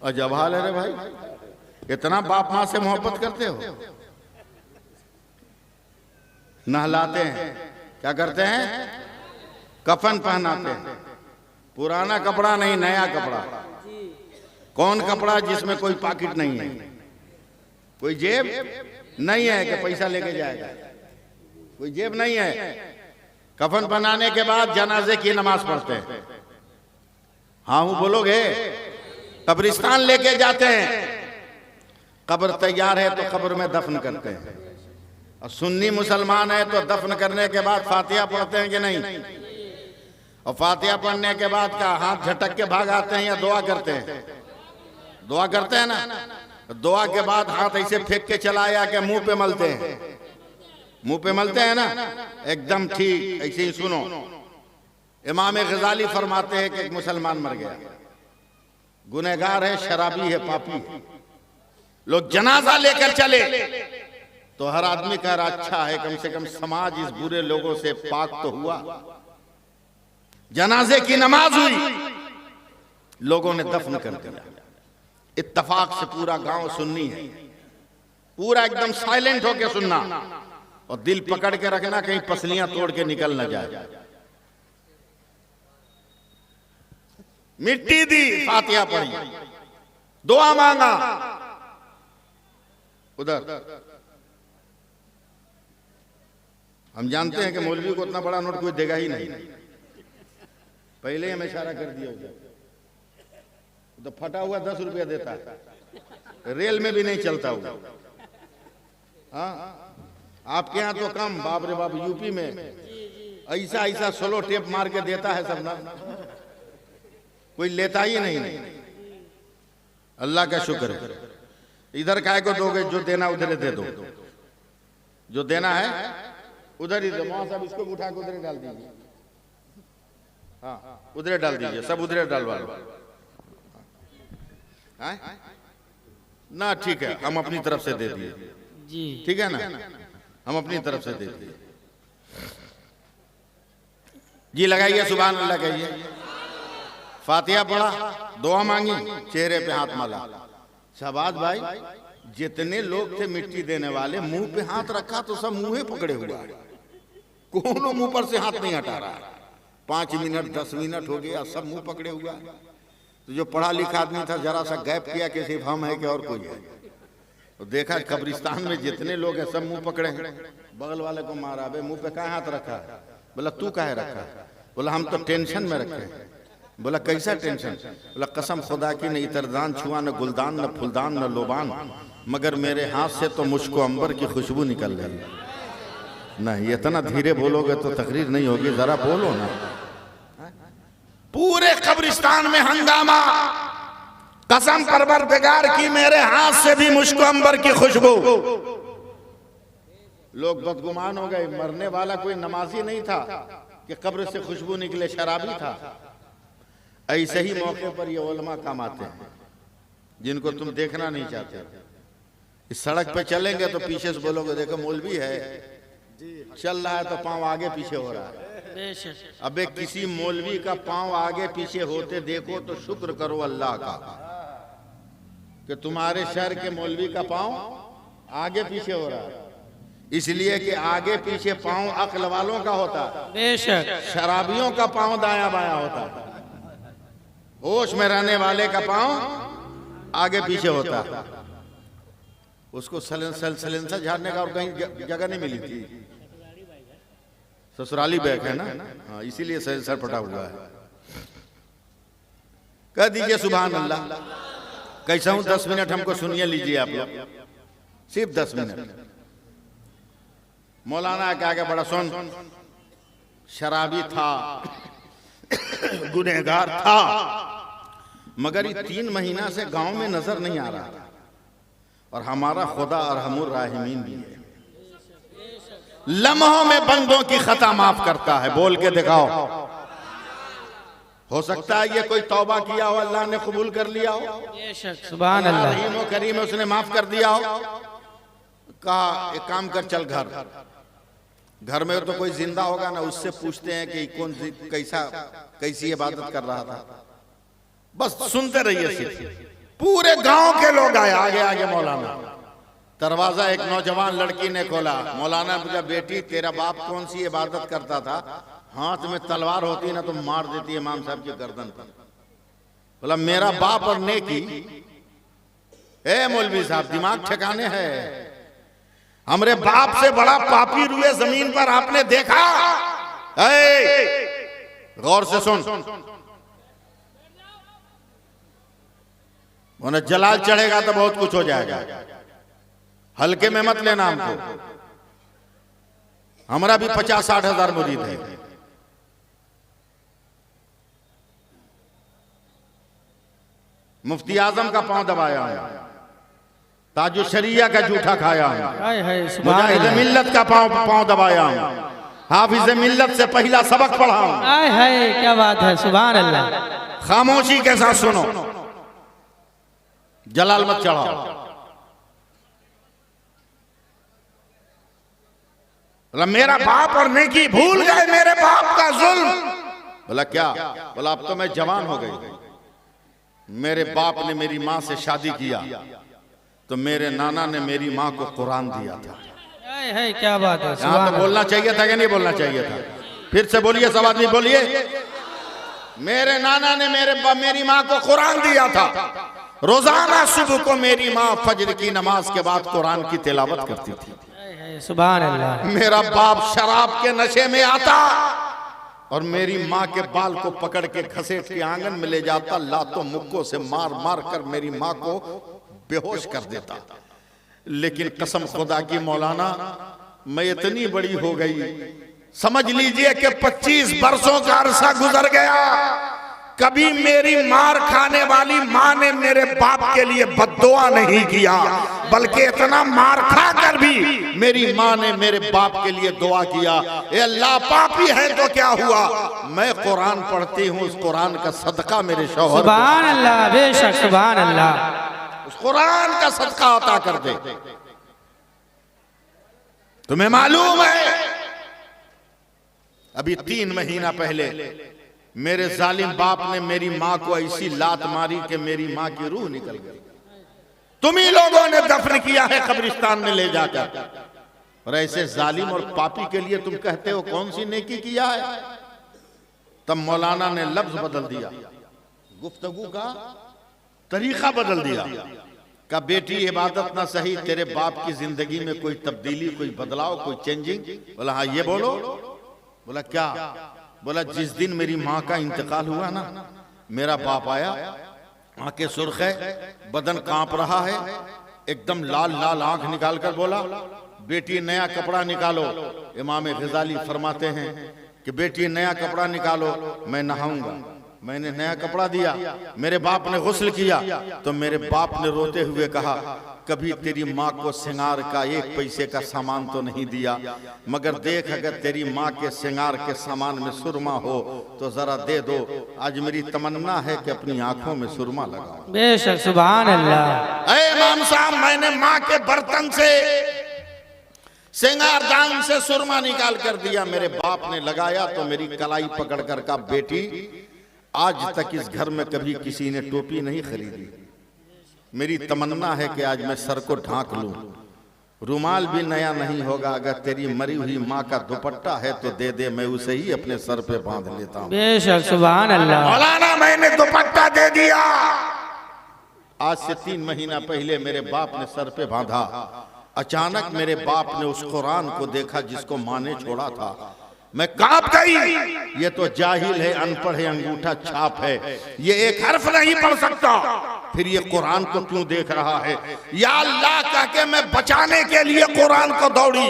अजब हाल है रे भाई, इतना बाप माँ से मोहब्बत करते हो? नहलाते हैं, क्या करते हैं? कफन पहनाते हैं। पुराना कपड़ा नहीं, नया कपड़ा। कौन कपड़ा? जिसमें कोई पॉकेट नहीं है, कोई जेब नहीं है कि पैसा लेके जाएगा, कोई जेब नहीं है। कफन पहनाने के बाद जनाजे की नमाज पढ़ते हैं। हाँ हूं बोलोगे? कब्रिस्तान लेके जाते हैं, कब्र तैयार है तो कब्र में दफन करते हैं। और सुन्नी मुसलमान है तो दफन करने के बाद फातिहा पढ़ते हैं कि नहीं? और फातिहा पढ़ने के बाद का हाथ झटक के भाग आते हैं या दुआ करते हैं? दुआ करते हैं ना। दुआ के बाद हाथ ऐसे फेंक के चलाया कि मुंह पे मलते हैं, मुंह पे मलते हैं ना, एकदम ठीक। ऐसे ही सुनो, इमाम गजाली फरमाते हैं कि एक मुसलमान मर गया, गुनहगार है, शराबी है, पापी है। लोग जनाजा लेकर चले तो हर आदमी कह रहा अच्छा है, कम से कम समाज इस बुरे लोगों से पाक तो हुआ। जनाजे की नमाज हुई, लोगों ने दफन कर दिया। इत्तफाक से पूरा गांव सुन्नी है, पूरा एकदम साइलेंट होके सुनना, और दिल पकड़ के रखना कहीं पसलियां तोड़ के निकल न जाए। मिट्टी दी, फातिहा पढ़ी, दुआ मांगा। उधर हम जानते हैं कि मौलवी को उतना बड़ा नोट कोई देगा ही नहीं, पहले ही हमें इशारा कर दिया उधर। तो फटा हुआ 10 रुपया देता है, रेल में भी नहीं चलता हुआ। हाँ, आपके यहाँ तो कम, बाप रे बाप, यूपी में ऐसा ऐसा सोलो टेप मार के देता है सब ना, कोई लेता ही नहीं। अल्लाह का शुक्र है। इधर काय को दोगे? जो देना उधर दे दो, जो देना है उधर ही दो। मौलाना साहब इसको उठा के उधर डाल दीजिए। हाँ, उधर डाल दीजिए, सब उधर डालवा लो ना। ठीक है, हम अपनी तरफ से दे दिए जी, ठीक है ना, हम अपनी तरफ से दे दिए जी। लगाइए सुभान अल्लाह कहिए। फातिहा पढ़ा, दुआ मांगी, चेहरे पे हाथ माला। शहबाज भाई, जितने लोग थे मिट्टी देने वाले, मुंह पे हाथ रखा तो सब मुंह पकड़े हुआ, कोनो मुंह पर से हाथ नहीं हटा रहा। 5 मिनट 10 मिनट हो गया, सब मुंह पकड़े हुआ। तो जो पढ़ा लिखा आदमी था, जरा सा गैप किया कि सिर्फ हम है कि और कोई है, तो देखा कब्रिस्तान में जितने लोग हैं सब मुंह पकड़े हैं। बगल वाले को मारा, बे मुंह पे कहाँ हाथ रखा है? बोला तू काहे रखा? बोला हम तो टेंशन में रखे। बोला कैसा टेंशन? बोला कसम खुदा की, न इतरदान छुआ, न गुलदान, न फुलदान, न लोबान, मगर मेरे हाथ से तो मुझको अंबर की खुशबू निकल रही। नहीं, इतना धीरे बोलोगे तो तकरीर नहीं होगी, जरा बोलो ना। पूरे कब्रिस्तान में हंगामा, कसम परवरदिगार की मेरे हाथ से भी मुझको अंबर की खुशबू। लोग बदगुमान हो गए, मरने वाला कोई नमाजी नहीं था कि कब्र से खुशबू निकले, शराबी था। ऐसे ही मौके पर ये उलमा काम आते हैं जिनको तुम देखना नहीं चाहते। इस सड़क पे चलेंगे तो पीछे से बोलोगे देखो मौलवी है, चल रहा है तो पांव आगे पीछे हो रहा है। अबे किसी मौलवी का पांव आगे पीछे होते देखो तो शुक्र करो अल्लाह का कि तुम्हारे शहर के मौलवी का पांव आगे पीछे हो रहा है। इसलिए कि आगे पीछे पांव अक्ल वालों का होता है, बेशक शराबियों का पांव दाया बाया होता है, होश में रहने वाले का पांव आगे पीछे होता है। उसको सलेंसर झाड़ने का और कहीं जगह नहीं मिली थी, ससुराली बैग है ना, हाँ इसीलिए सलेंसर फटा हुआ है। कह दीजिए सुभान अल्लाह। कैसा हूं? 10 मिनट हमको सुनिए लीजिए आप लोग, सिर्फ 10 मिनट। मौलाना के आगे बड़ा सुन, शराबी था, गुनहगार था, मगर ये 3 महीना से गांव में नजर नहीं आ रहा। और हमारा खुदा अरहमुर राहिमीन भी है, लम्हों में बंदों की खता माफ करता है। बोल के दिखाओ। हो सकता है ये कोई तौबा किया हो, अल्लाह ने कबूल कर लिया हो, सुभान अल्लाह, रहीम व करीम है, उसने माफ कर दिया हो। कहा एक काम कर, चल घर में तो कोई जिंदा होगा ना, उससे पूछते हैं कि कौन कैसी इबादत कर रहा था। बस सुनते रहिए सिर्फ। पूरे गांव के लोग आए, आगे आगे मौलाना। दरवाजा एक नौजवान लड़की ने खोला। मौलाना ने पूछा बेटी तेरा बाप कौन सी इबादत करता था? हाथ में तलवार होती ना तो मार देती इमाम साहब की गर्दन पर। बोला मेरा बाप और नेकी। ए मौलवी साहब दिमाग ठिकाने है, हमरे बाप से बड़ा पापी रुए जमीन पर आपने देखा? गौर से सुन, उन्हें जलाल चढ़ेगा तो बहुत कुछ हो जाएगा, हल्के में मत लेना हमको। हमारा भी 50-60 हजार मुरीद है। मुफ्ती आजम का पांव दबाया हूं, ताजु शरिया का जूठा खाया हूं, मुजाहिद मिल्लत का पांव दबाया हूं, हाफिज मिल्लत से पहला सबक पढ़ा हूं। आय हाय क्या बात है, सुभान अल्लाह। खामोशी के साथ सुनो, जलाल मत चढ़ाओ। बोला मेरा बाप और नेकी भूल गए, मेरे बाप का जुल्म। बोला क्या? बोला अब तो मैं जवान हो गई, मेरे बाप ने मेरी माँ से शादी किया तो मेरे नाना ने मेरी माँ को कुरान दिया था। है क्या बात है, यहाँ तो बोलना चाहिए था कि नहीं बोलना चाहिए था? फिर से बोलिए, सब आदमी बोलिए। मेरे नाना ने मेरी माँ को कुरान दिया था। रोजाना सुबह को मेरी माँ फजर की नमाज के बाद कुरान की तिलावत करती थी। सुभान अल्लाह। मेरा बाप शराब के नशे में आता और मेरी माँ के बाल को पकड़ के घसीट के आंगन में ले जाता, लातों मुक्कों से मार मार कर मेरी माँ को बेहोश कर देता। लेकिन कसम खुदा की मौलाना, मैं इतनी बड़ी हो गई, समझ लीजिए कि 25 वर्षों का अरसा गुजर गया, कभी मेरी मार खाने वाली माँ ने मेरे बाप के लिए बद्दुआ नहीं किया, बल्कि इतना मार खा कर भी मेरी माँ ने मेरे बाप के लिए दुआ किया, ए अल्लाह पापी है तो क्या हुआ, मैं कुरान पढ़ती हूँ, उस कुरान का सदका मेरे शौहर, सुभान अल्लाह, बेशक सुभान अल्लाह, उस कुरान का सदका अता कर दे। तुम्हें मालूम है अभी 3 महीना पहले मेरे जालिम बाप ने मेरी माँ को ऐसी लात मारी कि मेरी माँ की रूह निकल गई। तुम ही लोगों ने दफन किया है कब्रिस्तान में ले जाकर, और ऐसे जालिम और पापी के लिए तुम कहते हो कौन सी नेकी किया है? तब मौलाना ने लफ्ज बदल दिया, गुफ्तगू का तरीका बदल दिया। का बेटी इबादत ना सही, तेरे बाप की जिंदगी में कोई तब्दीली, कोई बदलाव, कोई चेंजिंग? बोला हाँ ये बोलो। बोला क्या? बोला जिस दिन मेरी माँ का इंतकाल हुआ ना, मेरा बाप आया, आंखें सुर्ख है, बदन कांप रहा है, एकदम लाल लाल आंख निकाल कर बोला बेटी नया कपड़ा निकालो। इमाम गजाली फरमाते हैं कि बेटी नया कपड़ा निकालो, मैं नहाऊंगा। मैंने नया कपड़ा दिया, मेरे बाप ने गुस्ल किया, तो मेरे बाप ने रोते हुए कहा कभी तेरी माँ को श्रृंगार का 1 पैसे का सामान तो नहीं दिया, मगर देख अगर तेरी माँ के श्रृंगार के सामान में सुरमा हो तो जरा दे दो। आज मेरी तमन्ना है कि अपनी आंखों में सुरमा लगाओ। बेशक सुभान अल्लाह। ऐ इमाम साहब, मैंने माँ के बर्तन से श्रृंगारदान से सुरमा निकाल कर दिया, मेरे बाप ने लगाया तो मेरी कलाई पकड़ कर का बेटी आज तक इस घर में कभी किसी ने टोपी नहीं खरीदी। मेरी तमन्ना है कि आज मैं सर को ढांक लूं, रुमाल भी नया नहीं होगा, अगर तेरी मरी हुई माँ का दुपट्टा है तो दे दे, मैं उसे ही अपने सर पे बांध लेता हूं। बेशक सुभान अल्लाह। मौलाना मैंने दुपट्टा दे दिया। आज से 3 महीना पहले मेरे बाप ने सर पे बांधा। अचानक मेरे बाप ने उस कुरान को देखा जिसको माँ ने छोड़ा था। मैं कांप गई, ये तो जाहिल है, अनपढ़ है, अंगूठा छाप है, ये एक हर्फ नहीं पढ़ सकता, फिर ये कुरान को क्यों देख रहा है? या अल्लाह कह के मैं बचाने के लिए कुरान को दौड़ी,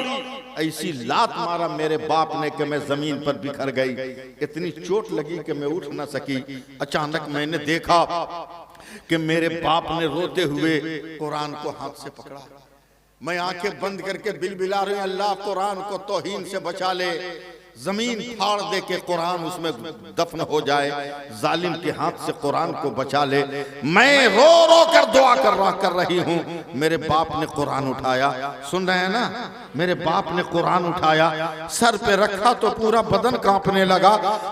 ऐसी लात मारा मेरे बाप ने कि मैं जमीन पर बिखर गई। इतनी चोट लगी कि मैं उठ न सकी। अचानक मैंने देखा कि मेरे बाप ने रोते हुए कुरान को हाथ से पकड़ा। मैं आंखें बंद करके बिलबिला रही, अल्लाह कुरान को तौहीन से बचा ले, जमीन फाड़ दे के कुरान उसमें दफन हो जाए, जालिम के हाथ से कुरान को बचा ले। मैं रो रो कर दुआ कर रही हूँ। मेरे बाप ने कुरान उठाया, सुन रहे हैं ना, मेरे बाप ने कुरान उठाया, सर पे रखा तो पूरा बदन कांपने लगा,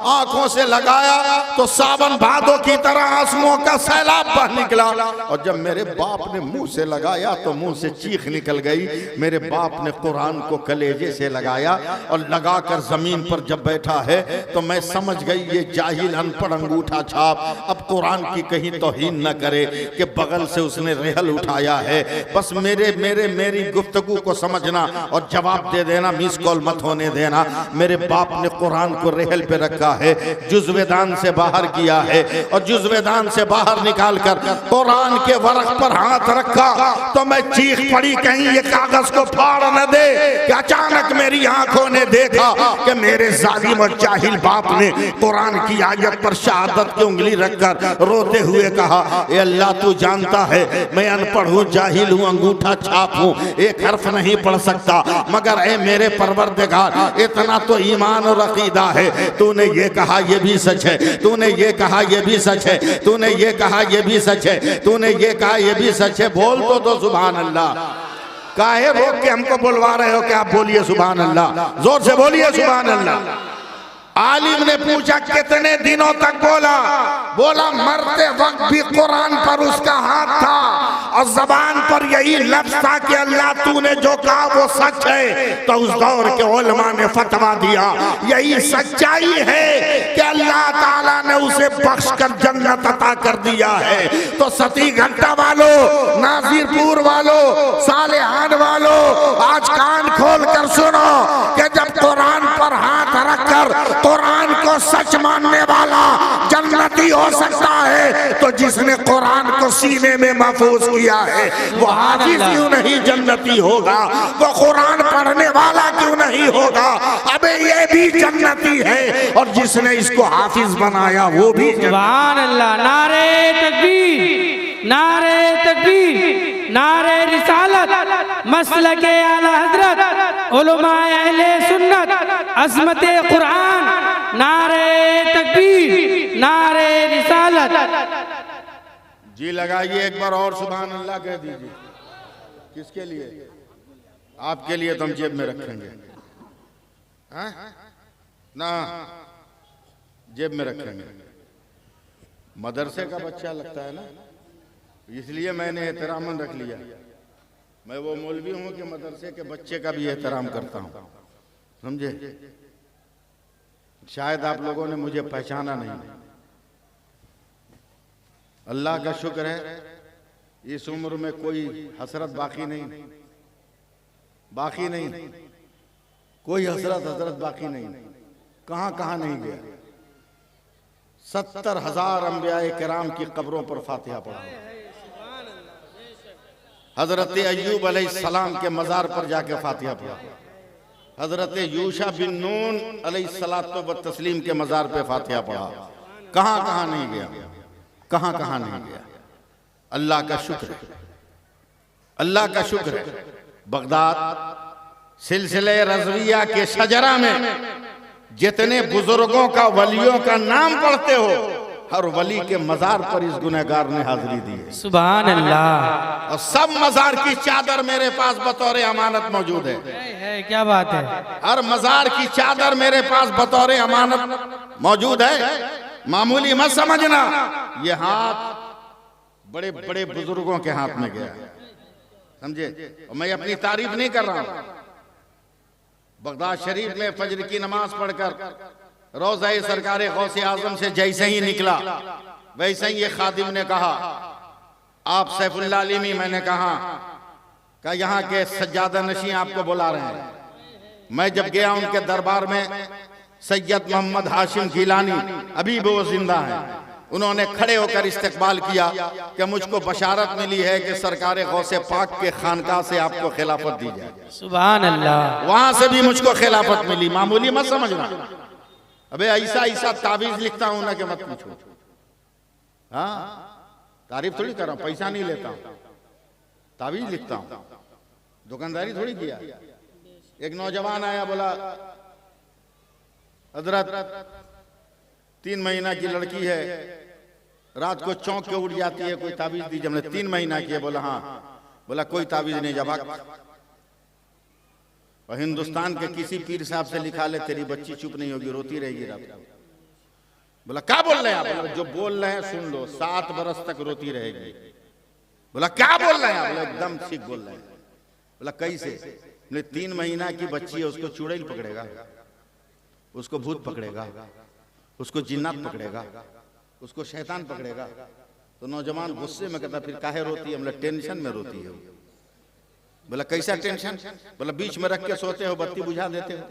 आंखों से लगाया तो सावन भादों की तरह आंसुओं का सैलाब बह निकला, और जब मेरे बाप ने मुंह से लगाया तो मुंह से चीख निकल गई। मेरे बाप ने कुरान को कलेजे से लगाया और लगाकर जमीन पर जब बैठा है तो मैं समझ गई ये जाहिल अनपढ़ अंगूठा छाप अब कुरान की कहीं तौहीन न करे कि बगल से उसने रेहल उठाया है। बस मेरी गुफ्तगू को समझना और जवाब दे देना, मिस कॉल मत होने देना। मेरे बाप ने कुरान को रेहल पे रखा है, जुज़्वेदान से बाहर किया है, और जुज़्वेदान से बाहर निकाल कर कुरान के वरक पर हाथ रखा तो मैं चीख पड़ी कहीं ये कागज को फाड़ न दे। कि अचानक मेरी आंखों ने देखा कि मेरे जालिम और जाहिल बाप ने कुरान की आयत पर शहादत की उंगली रखकर रोते हुए कहा, ए अल्लाह तू जानता है मैं अनपढ़ हूँ, जाहिल हूँ, अंगूठा छाप हूँ, एक हर्फ नहीं पढ़ सकता, मगर ए मेरे परवरदिगार इतना तो ईमान और अकीदा है, तूने ये कहा ये भी सच है, तूने ये कहा ये भी सच है, तूने ये कहा ये भी सच है, तूने ये कहा ये भी सच है, बोल तो सुभान अल्लाह। काहे रोक के हमको बुलवा रहे हो कि आप बोलिए सुभान अल्लाह, जोर से बोलिए सुभान अल्लाह। आलिम ने पूछा कितने दिनों तक बोला? बोला मरते वक्त भी कुरान पर उसका हाथ था और जबान पर यही लफ्ज था कि अल्लाह तूने जो कहा वो सच है। तो उस दौर के उलमा ने फतवा दिया यही सच्चाई है कि अल्लाह ताला ने उसे बख्श कर जन्नत अता कर दिया है। तो सती घंटा वालों, नाजीरपुर वालों, सालेहान वालों, आज कान खोल कर सुनो कि जब कुरान पर हाथ रखकर कुरान को सच मानने वाला जन्नती हो सकता है तो जिसने कुरान को सीने में महफूज किया है वो हाफिज क्यों नहीं जन्नती होगा? वो कुरान पढ़ने वाला क्यों नहीं होगा? अबे ये भी जन्नती है और जिसने इसको हाफिज बनाया वो भी। सुभान अल्लाह। नारे तकबीर, नारे तकबीर, नारे रिसालत, मसलके आला हजरत, उलमाए अहले सुन्नत, अज़मते कुरान, नारे तकबीर, नारे रिसालत। जी लगाइए एक बार और सुभान अल्लाह कह दीजिए। किसके लिए? आपके लिए तो हम जेब में रखेंगे, हाँ? ना जेब में रखेंगे। मदरसे का बच्चा लगता है ना, इसलिए मैंने एहतरामन रख लिया। मैं वो मौलवी हूँ कि मदरसे के बच्चे का भी एहतराम करता हूँ, समझे? शायद आप लोगों ने मुझे पहचाना नहीं। अल्लाह का शुक्र है इस उम्र में कोई हसरत बाकी नहीं, कोई हसरत बाकी नहीं। कहां कहां नहीं गया। 70,000 अंबियाए किराम की कब्रों पर फातिहा पढ़ा। हजरत अय्यूब अलैहिस्सलाम के मजार पर जाके फातिहा पढ़ा। हजरत यूशा बिन नून अलैहिस्सलातो व तस्लीम के मजार पे फातिहा पढ़ा। कहां कहां नहीं गया, कहां कहां नहीं गया। अल्लाह का शुक्र है, अल्लाह का शुक्र है। बगदाद सिलसिले रज़विया के शजरा में जितने बुजुर्गों का, वलियों का नाम पढ़ते हो, हर वली के मजार पर इस गुनहगार ने हाजिरी दी है। सुभान अल्लाह। और सब मजार की चादर मेरे पास बतौर अमानत मौजूद है। क्या बात है। हर मजार की चादर मेरे पास बतौर अमानत मौजूद है। मामूली मत समझना, ये हाथ बड़े बड़े बुजुर्गों के हाथ में गया, समझे। और मैं अपनी तारीफ नहीं कर रहा हूं। बगदाद शरीफ में फजर की नमाज पढ़कर रोज़ा-ए सरकारे गौसे आजम से जैसे ही निकला, वैसे ही ये खादिम ने कहा, आप सैफुल्लाह अलीमी। मैंने कहा यहाँ के सज्जादा नशी आपको बुला रहे हैं। मैं जब गया उनके दरबार में, सैयद मोहम्मद हाशिम गीलानी अभी भी वो जिंदा है, उन्होंने खड़े होकर इस्तकबाल किया कि मुझको बशारत मिली है कि सरकारे गौसे पाक के खानका से आपको खिलाफत दी जाए। सुभान अल्लाह। वहां से भी मुझको खिलाफत मिली। मामूली मत समझना। अबे ऐसा ऐसा ताबीज लिखता हूं ना कि मत पूछो। हाँ, तारीफ थोड़ी कर रहा हूं, पैसा नहीं लेता हूं, ताबीज लिखता हूं, दुकानदारी थोड़ी किया। एक नौजवान आया, बोला हजरत 3 महीना की लड़की है, रात को चौंक के उठ जाती है, कोई ताबीज दीजिए। हमने 3 महीना की है। बोला हाँ। बोला कोई ताबीज नहीं, जब और हिंदुस्तान के किसी पीर साहब से लिखा ले, तेरी बच्ची चुप नहीं होगी, रोती रहेगी रात को। बोला क्या बोल रहे हैं आप? बोला जो बोल रहे हैं सुन लो, 7 बरस तक रोती रहेगी। बोला क्या बोल रहे हैं आप? बोला एकदम ठीक बोल रहे हैं। बोला कैसे? बोले 3 महीना की बच्ची है, उसको चुड़ैल पकड़ेगा, उसको भूत पकड़ेगा, उसको जिन्नात पकड़ेगा, उसको शैतान पकड़ेगा। तो नौजवान गुस्से में कहता, फिर काहे रोती है? मतलब टेंशन में रोती है। बोला कैसा टेंशन? बोला बीच में रख के सोते हो, बत्ती बुझा देते हो।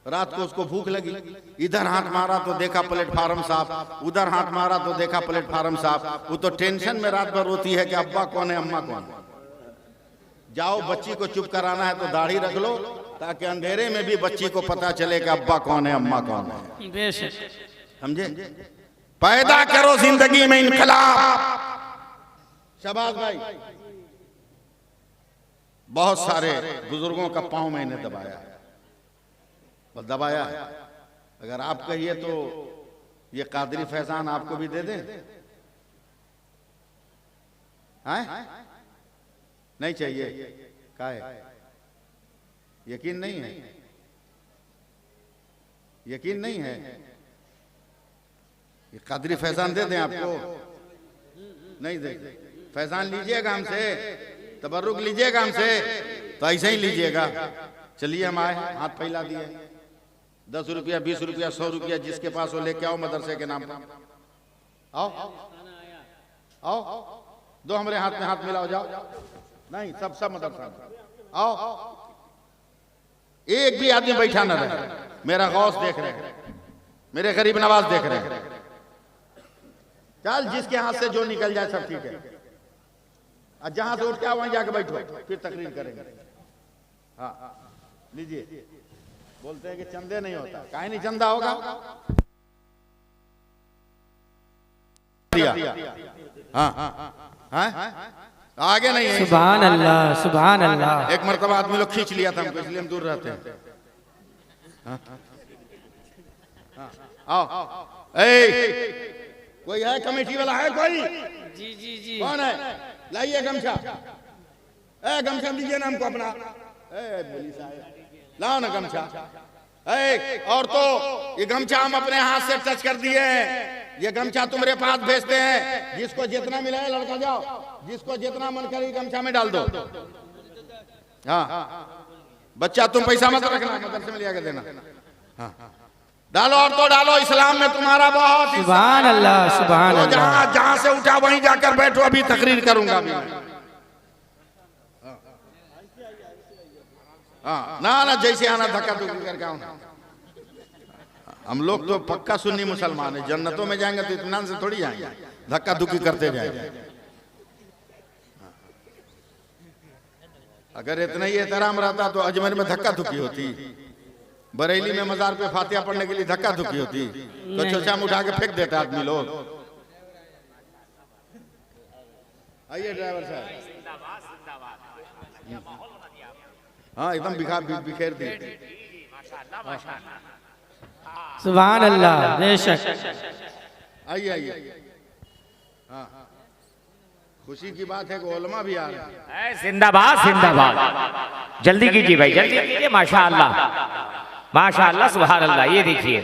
रात को उसको भूख लगी, इधर हाथ मारा तो देखा प्लेटफार्म साफ, उधर हाथ मारा तो देखा प्लेटफार्म साफ। वो तो टेंशन में रात भर रोती है कि अब्बा कौन है, अम्मा कौन है। जाओ बच्ची को चुप कराना है तो दाढ़ी रख लो, ताकि अंधेरे में भी बच्ची को पता चले कि अब्बा कौन है, अम्मा कौन है। बेशक, समझे। पैदा करो जिंदगी में इनकलाब। शाबाश भाई। बहुत सारे बुजुर्गों का पांव मैंने दबाया है, बस दबाया है। अगर आप कहिए तो ये कादरी फैजान आपको भी दे दें? नहीं चाहिए? काहे? यकीन नहीं है? यकीन नहीं है? ये कादरी फैजान दे दें आपको? नहीं दे। फैजान लीजिएगा हमसे, तबर्रुक लीजिएगा हमसे, तो ऐसे ही लीजिएगा। चलिए हम आए, हाथ फैला दिए। 10 रुपया, 20 रुपया, 100 रुपया, जिसके पास हो लेके आओ मदरसे के नाम पर। आओ आओ, दो हमारे हाथ में हाथ मिलाओ, जाओ। नहीं, सब मदरसा आओ। एक भी आदमी बैठा न रहे। मेरा गौस देख रहे हैं, मेरे गरीब नवाज देख रहे हैं। चल, जिसके हाथ से जो निकल जाए सब ठीक है। और जहां से उठ के वहीं जाके बैठो, फिर तकरीर करेंगे। हाँ लीजिए। बोलते हैं कि चंदे नहीं होता, काहे नहीं चंदा होगा? हाँ, आगे नहीं है। सुभान अल्लाह, सुभान अल्लाह। एक मरतबा आदमी लोग खींच लिया था हमको, इसलिए हम दूर रहते हैं। आओ। कोई है कमेटी वाला? है कोई? जी जी जी। कौन है? लाइए गमछा। गमछा दीजिए ना हमको अपना। लाओ ना गमछा। और तो ये गमछा हम अपने हाथ से टच कर दिए हैं। ये गमछा तुम्हारे पास भेजते हैं। जिसको जितना मिला है लड़का जाओ, जिसको जितना मन करे गमछा में डाल दो। हाँ, बच्चा तुम पैसा मत रखना, मदरसे में लिया के देना। हाँ, डालो और तो डालो। इस्लाम में तुम्हारा बहुत। सुभान अल्लाह, सुभान अल्लाह। जहां से उठा वहीं जाकर बैठो, अभी तकरीर करूंगा। हाँ ना जैसे आना धक्का धुक्की करके आओ। हम लोग तो पक्का सुन्नी मुसलमान है, जन्नतों में जाएंगे तो इत्मीनान से थोड़ी जाएंगे, धक्का धुक्की करते जाएंगे। अगर इतना ही एहतराम रहता तो अजमेर में धक्का धुक्की होती, बरेली में मजार पे फातिहा पढ़ने के लिए धक्का धुक्की होती, तो चोचाम उठा के फेंक देता आदमी लोग। आइए ड्राइवर साहब। हाँ एकदम बिखेर दी। सुभान अल्लाह, बेशक। आइए आइए। हाँ खुशी की बात है कि उलमा भी आ रहे हैं। जिंदाबाद जिंदाबाद। जल्दी कीजिए भाई, जल्दी कीजिए। माशाअल्लाह माशाअल्लाह, सुभान अल्लाह। ये देखिए,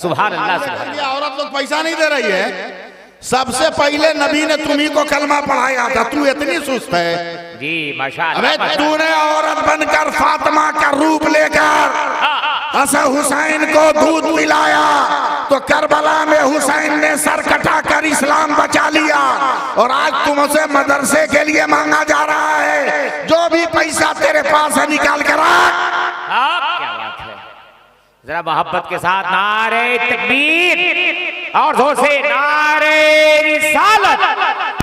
सुभान अल्लाह सुभान अल्लाह। औरत लोग पैसा नहीं दे रही है। सबसे पहले नबी ने तुम्ही को कलमा पढ़ाया था, तू इतनी सुस्त है जी। माशाअल्लाह। अबे तूने औरत बनकर फातिमा का रूप लेकर हसन हुसैन को दूध पिलाया, तो करबला में हुसैन ने सर कटाकर इस्लाम बचा लिया, और आज तुमसे मदरसे के लिए मांगा जा रहा है। जो भी पैसा तेरे पास है निकाल कर क्या बात है। जरा मोहब्बत के साथ नारे तकबीर और जोर से नारे रिसालत।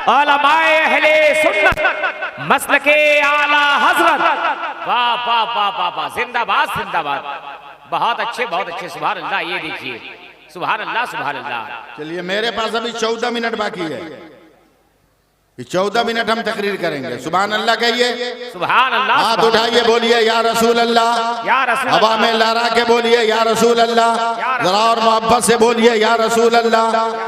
उलमाए अहले सुन्नत मसलके आला हजरत। वाह वाह वाह वाह वाह, जिंदाबाद जिंदाबाद। बहुत अच्छे सुभान अल्लाह। ये देखिए, सुभान अल्लाह सुभान अल्लाह। चलिए मेरे पास अभी 14 मिनट बाकी है, 14 मिनट हम तकरीर करेंगे। सुभान अल्लाह कहिए, सुभान अल्लाह। हाथ उठाइए, बोलिए या रसूल अल्लाह। या रसूल हवा में लहरा के बोलिए या रसूल अल्लाह। जरा और मोहब्बत से बोलिए या रसूल अल्लाह।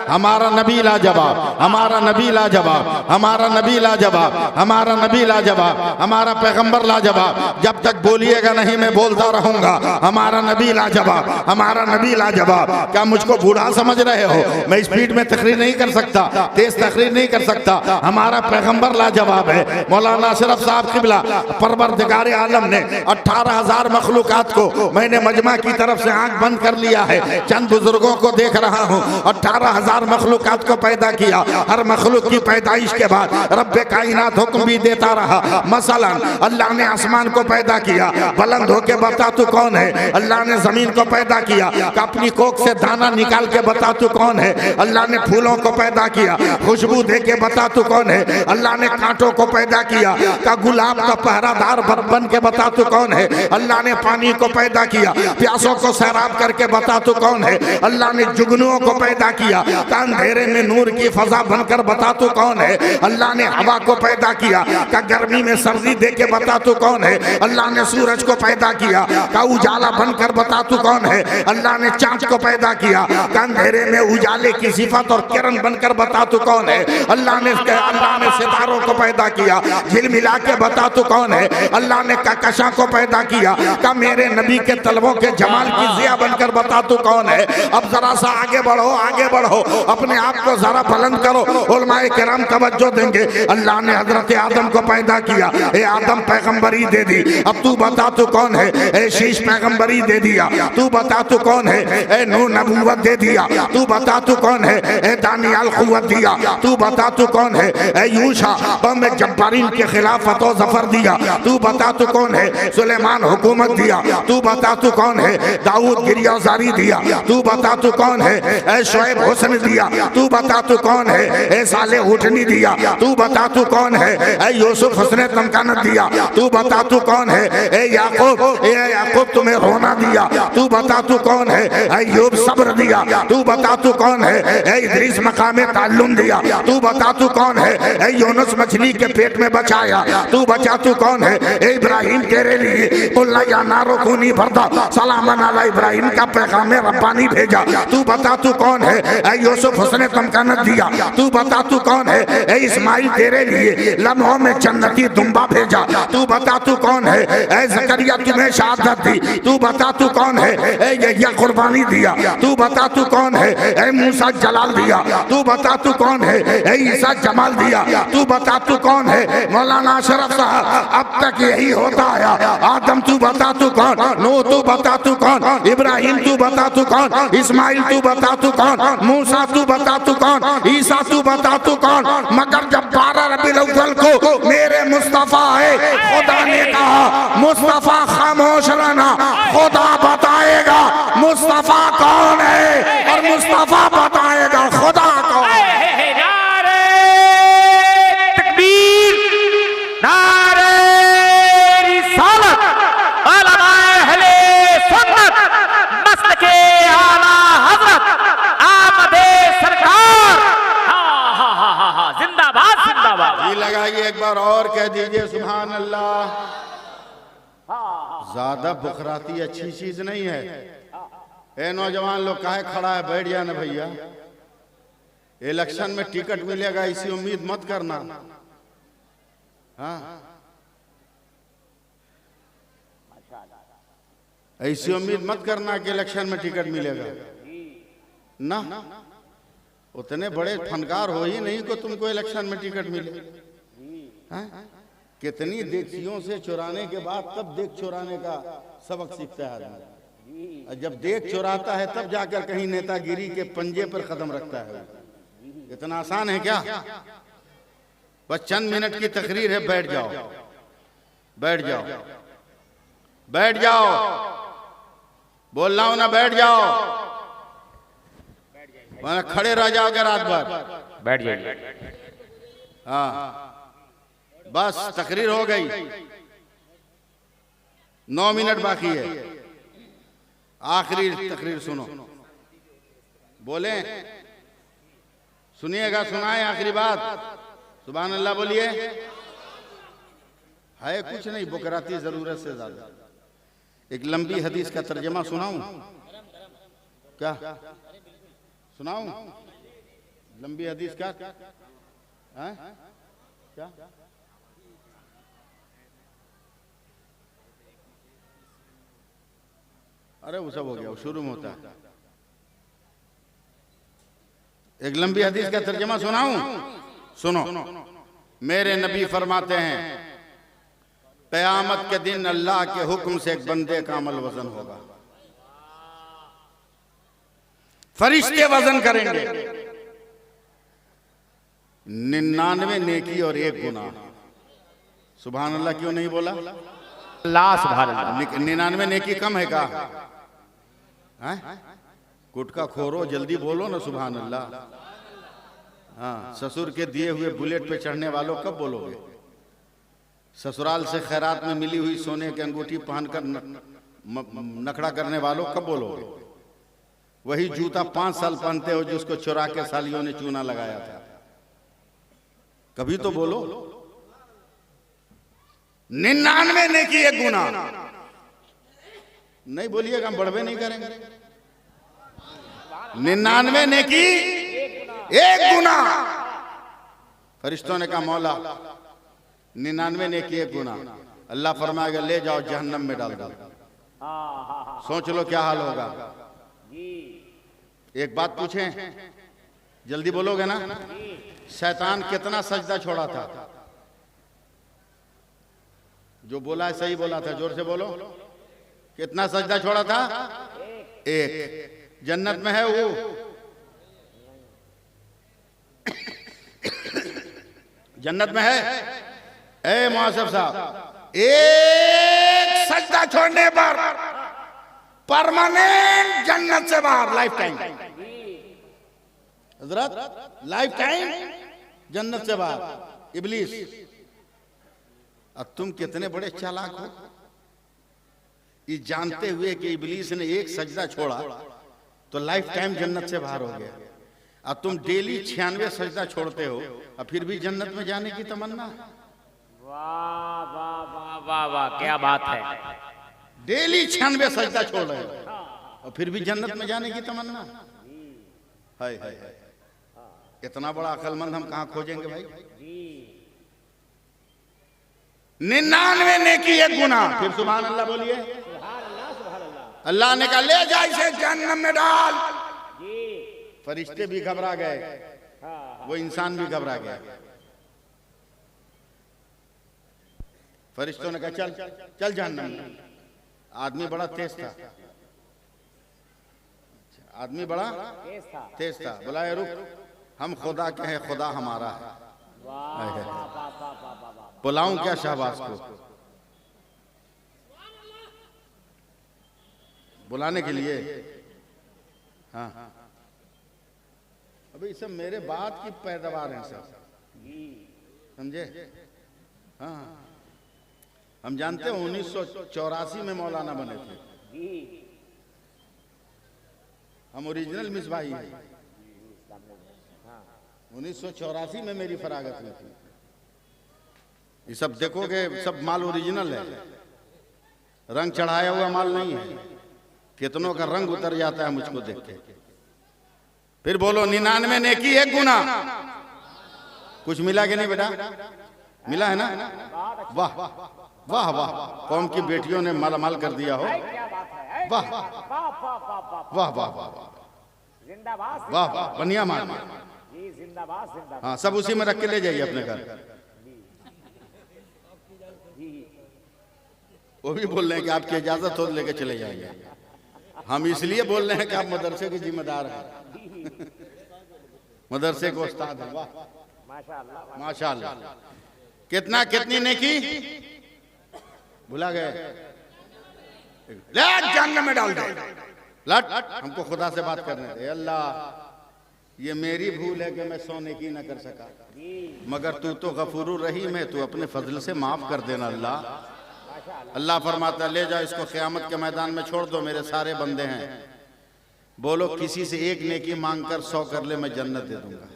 हमारा नबी लाजवाब, हमारा नबी लाजवाब, हमारा नबी लाजवाब, हमारा नबी लाजवाब, हमारा पैगंबर लाजवाब। जब तक बोलिएगा नहीं मैं बोलता रहूंगा, हमारा नबी लाजवाब, हमारा नबी लाजवाब। क्या मुझको बूढ़ा समझ रहे हो? मैं स्पीड में तकरीर नहीं कर सकता, तेज तकरीर नहीं कर सकता। हमारा पैगंबर लाजवाब है। मौलाना अशरफ साहब किबला परवरदिगार आलम ने 18,000 मखलूकात को, मैंने मजमा की तरफ से आंख बंद कर लिया है, चंद बुजुर्गों को देख रहा हूँ। 18,000 मखलूकात को पैदा किया। हर मखलूक की पैदाइश के बाद रब्बे कायनात हुक्म भी देता रहा। मसलन अल्लाह ने आसमान को पैदा किया, बुलंद होके बता तू कौन है। अल्लाह ने जमीन को पैदा किया, अपनी कोख से दाना निकाल के बता तू कौन है। अल्लाह ने फूलों को पैदा किया, खुशबू दे के बता तू कौन है। अल्लाह ने कांटों को पैदा किया, का गुलाब का पहरादार बन के बता तू कौन है। अल्लाह ने पानी को पैदा किया, प्यासों को सैराब करके बता तू कौन है। अल्लाह ने जुगनुओं को पैदा किया, का अंधेरे में नूर की फजा बनकर बता तू कौन है। अल्लाह ने हवा को पैदा किया, का गर्मी में सर्दी दे के बता तू कौन है। अल्लाह ने सूरज को पैदा किया, का उजाला बनकर बता तू कौन है। अल्लाह ने चांद को पैदा किया, का अंधेरे में उजाले की सिफत और किरण बनकर बता तू कौन है। अल्लाह ने सितारों को पैदा किया, झिलमिला के बता तू कौन है। अल्लाह ने कहकशां को पैदा किया, का मेरे नबी के तलबों के जमाल की जिया बनकर बता तू कौन है। अब जरा सा आगे बढ़ो, आगे बढ़ो, अपने आप को जरा बुलंद करो। उलमाए किराम तवज्जो देंगे। अल्लाह ने हजरत आदम को पैदा किया, ए आदम पैगंबरी दे दी। अब तू बता तू कौन है। ए शीश पैगंबरी दे दिया, तू बता तू कौन है। ए नूह नबूवत दे दिया, तू बता तू कौन है। ए दानियाल कुव्वत दिया, तू बता तू कौन है। ए यूशा बम जब्बारीन के खिलाफ फतो जफर दिया, तू बता तू कौन है। सुलेमान हुकूमत दिया, तू बता तू कौन है। दाऊद गिरियाजारी दिया, तू बता तू कौन है। ए शोएब हुस्न दिया, तू बता तू कौन है। ए साले उठनी दिया, तू बता तू कौन है। ए यूसुफ हुस्न तमकानत दिया, तू बता तू कौन है। ए याकूब तुम्हें रोना दिया, तू बता तू कौन है। अय्यूब सब्र दिया, तू बता तू कौन है। ए इदरीस मकामे ताल्लुम दिया, तू बता तू कौन है। ए यूनुस मछली के पेट में बचाया, तू बचा तू कौन है। ए इब्राहिम तेरे लिए कुल्ला या नारो खूनी भरदा सलामन अला इब्राहिम का पैगाम रब्बानी भेजा, तू बता तू कौन है। ए यूसुफ हुस्न तमकानत दिया, तू बता तू कौन है। ए इस्माइल तेरे लिए लम्हों में जन्नती दुम्बा भेजा, तू बता तू कौन है। ए जकरिया तुम्हें शहादत दी, तू बता तू कौन है। ए यह्या कुर्बानी दिया, तू बता तू कौन है। ए मूसा जलाल दिया, तू बता तू कौन है। ए ईसा जमाल दिया, तू बता तू कौन है। मौलाना अशरफ साहब अब तक यही होता आया। आदम तू बता तू कौन, नूह तू बता तू कौन, इब्राहिम तू बता तू कौन, इस्माइल तू बता तू कौन, मूसा तू बता तू कौन, ईसा तू बता तू कौन। मगर जब 12 रबीउल अव्वल को मेरे मुस्तफा है खुदा ने कहा मुस्तफा खामोश रहना, खुदा बताएगा मुस्तफा कौन है और मुस्तफा बताएगा खुदा कौन है। नारे तकबीर, नारे रिसालत, उलमाए अहले सुन्नत, मसलके आला हजरत, आमदे सरकार, जिंदाबाद जिंदाबाद। जी लगाइए एक बार और कह दीजिए सुभान अल्लाह। ज्यादा बुखराती अच्छी चीज नहीं है। ए नौजवान लोग काहे खड़ा है, बैठ जाना भैया। इलेक्शन में टिकट मिलेगा इसी उम्मीद मत करना। हाँ, ऐसी उम्मीद मत करना कि इलेक्शन में टिकट मिलेगा ना। उतने बड़े फनकार हो ही नहीं को तुमको इलेक्शन में टिकट मिले। हाँ? कितनी देखियों से चुराने के बाद तब देख चुराने का सबक सीखता है आदमी। और जब देख चुराता है तब जाकर कहीं नेतागिरी के पंजे पर कदम रखता है। इतना आसान है क्या? बस चंद मिनट की तकरीर है, बैठ जाओ, बैठ जाओ, बैठ जाओ, बोल रहा हूं ना, बैठ जाओ, वरना खड़े रह जाओगे रात भर। बैठ जाइए। हाँ, बस तकरीर हो गई, 9 मिनट बाकी है। आखिरी तकरीर सुनो, बोले, सुनिएगा, सुनाए आखिरी बात। सुभान अल्लाह बोलिए। है कुछ नहीं, बुकराती जरूरत से ज्यादा। एक लंबी हदीस का तर्जमा सुनाऊं क्या? सुनाऊं लंबी हदीस का? है क्या? अरे वो सब हो गया, वो शुरू में होता है। एक लंबी हदीस का तर्जमा सुनाऊं? सुनो। मेरे नबी फरमाते हैं, क़यामत के दिन अल्लाह के हुक्म से एक बंदे का अमल वजन होगा। फरिश्ते वजन करेंगे 99 नेकी और 1 गुनाह। सुभान अल्लाह क्यों नहीं बोला? अल्लाह सुभान अल्लाह। 99 नेकी कम है का? गुटका खोरो, जल्दी बोलो ना सुभान अल्लाह। हाँ, ससुर के दिए हुए बुलेट पे चढ़ने वालों कब बोलोगे? ससुराल से खैरात में मिली हुई सोने की अंगूठी पहनकर नखड़ा करने वालों कब बोलोगे? वही जूता 5 साल पहनते हो जिसको चुरा के सालियों ने चूना लगाया था, कभी तो बोलो। 99 नेकी 1 गुनाह। नहीं बोलिएगा, हम बढ़वे नहीं करेंगे। 99 नेकी 1 गुनाह। फरिश्तों ने कहा, मौला 99 नेकी 1 गुनाह। अल्लाह फरमाएगा, ले जाओ जहन्नम में डाल दो। सोच लो क्या हाल होगा। एक बात पूछें, जल्दी बोलोगे ना? शैतान कितना सजदा छोड़ा था? जो बोला है सही बोला था, जोर से बोलो। कितना सजदा छोड़ा था? 1। जन्नत में है वो? जन्नत में है? ए मुआसिफ साहब, 1 सजदा छोड़ने पर परमानेंट जन्नत से बाहर, लाइफ टाइम। हजरत, लाइफ टाइम जन्नत से बाहर। इब्लीस, अब तुम कितने बड़े चालाक हो, ये जानते हुए कि इब्लीस ने 1 सजदा छोड़ा तो लाइफ टाइम जन्नत से बाहर हो गया। अब तुम डेली 96 सजदा छोड़ते हो, अब फिर भी जन्नत में जाने की तमन्ना। वाह वाह वाह वाह वाह, क्या बात है। डेली 96 सजदा छोड़ रहे हो और फिर भी जन्नत में जाने की तमन्ना। हाय हाय हाय, इतना बड़ा अक्लमंद हम कहां खोजेंगे भाई? 99 नेकी 1 गुनाह। फिर सुभान अल्लाह बोलिए। अल्लाह ने कहा, ले जा इसे जहन्नम में डाल। फरिश्ते भी घबरा गए, वो इंसान भी घबरा गया। फरिश्तों ने कहा, चल चल जहन्नम में। आदमी बड़ा तेज था, आदमी बड़ा तेज था। बोला, रुक, हम खुदा के हैं, खुदा हमारा है। बुलाऊं क्या शहबाज को? बुलाने के लिए। हाँ अभी सब मेरे बात की पैदावार हैं सब, समझे। हाँ हम जानते हैं 1984 में मौलाना बने थे, हम ओरिजिनल मिसबाही हैं। 1984 में मेरी फरागत में थी। ये सब देखोगे सब माल ओरिजिनल है, रंग चढ़ाया हुआ माल नहीं है। कितनों का रंग उतर जाता है मुझको देख के। फिर बोलो 99 नेकी 1 गुना। कुछ मिला कि नहीं बेटा? मिला है ना? वाह वाह वाह, कौम की बेटियों ने मालामाल कर दिया हो। वाह वाह वाह वाह वाह, बढ़िया माल। हाँ सब उसी में रख के ले जाइए अपने घर। वो भी बोल रहे हैं कि आपकी इजाजत हो लेके चले जाएंगे। हम इसलिए बोल रहे हैं कि आप मदरसे के जिम्मेदार हैं, मदरसे को उस्ताद हैं। वाह माशाअल्लाह। कितना कितनी नेकी भुला गए, जहन्नम में डाल दे। लट हमको खुदा से बात करने दे। अल्लाह ये मेरी भूल है कि मैं 100 नेकी न कर सका, मगर तू तो गफूरुर रहीम है, तू अपने फजल से माफ कर देना। अल्लाह फरमाता ले जाओ इसको क़यामत के मैदान में छोड़ दो, मेरे सारे बंदे हैं। बोलो किसी से एक नेकी मांग कर 100 कर ले, मैं जन्नत दे दूंगा।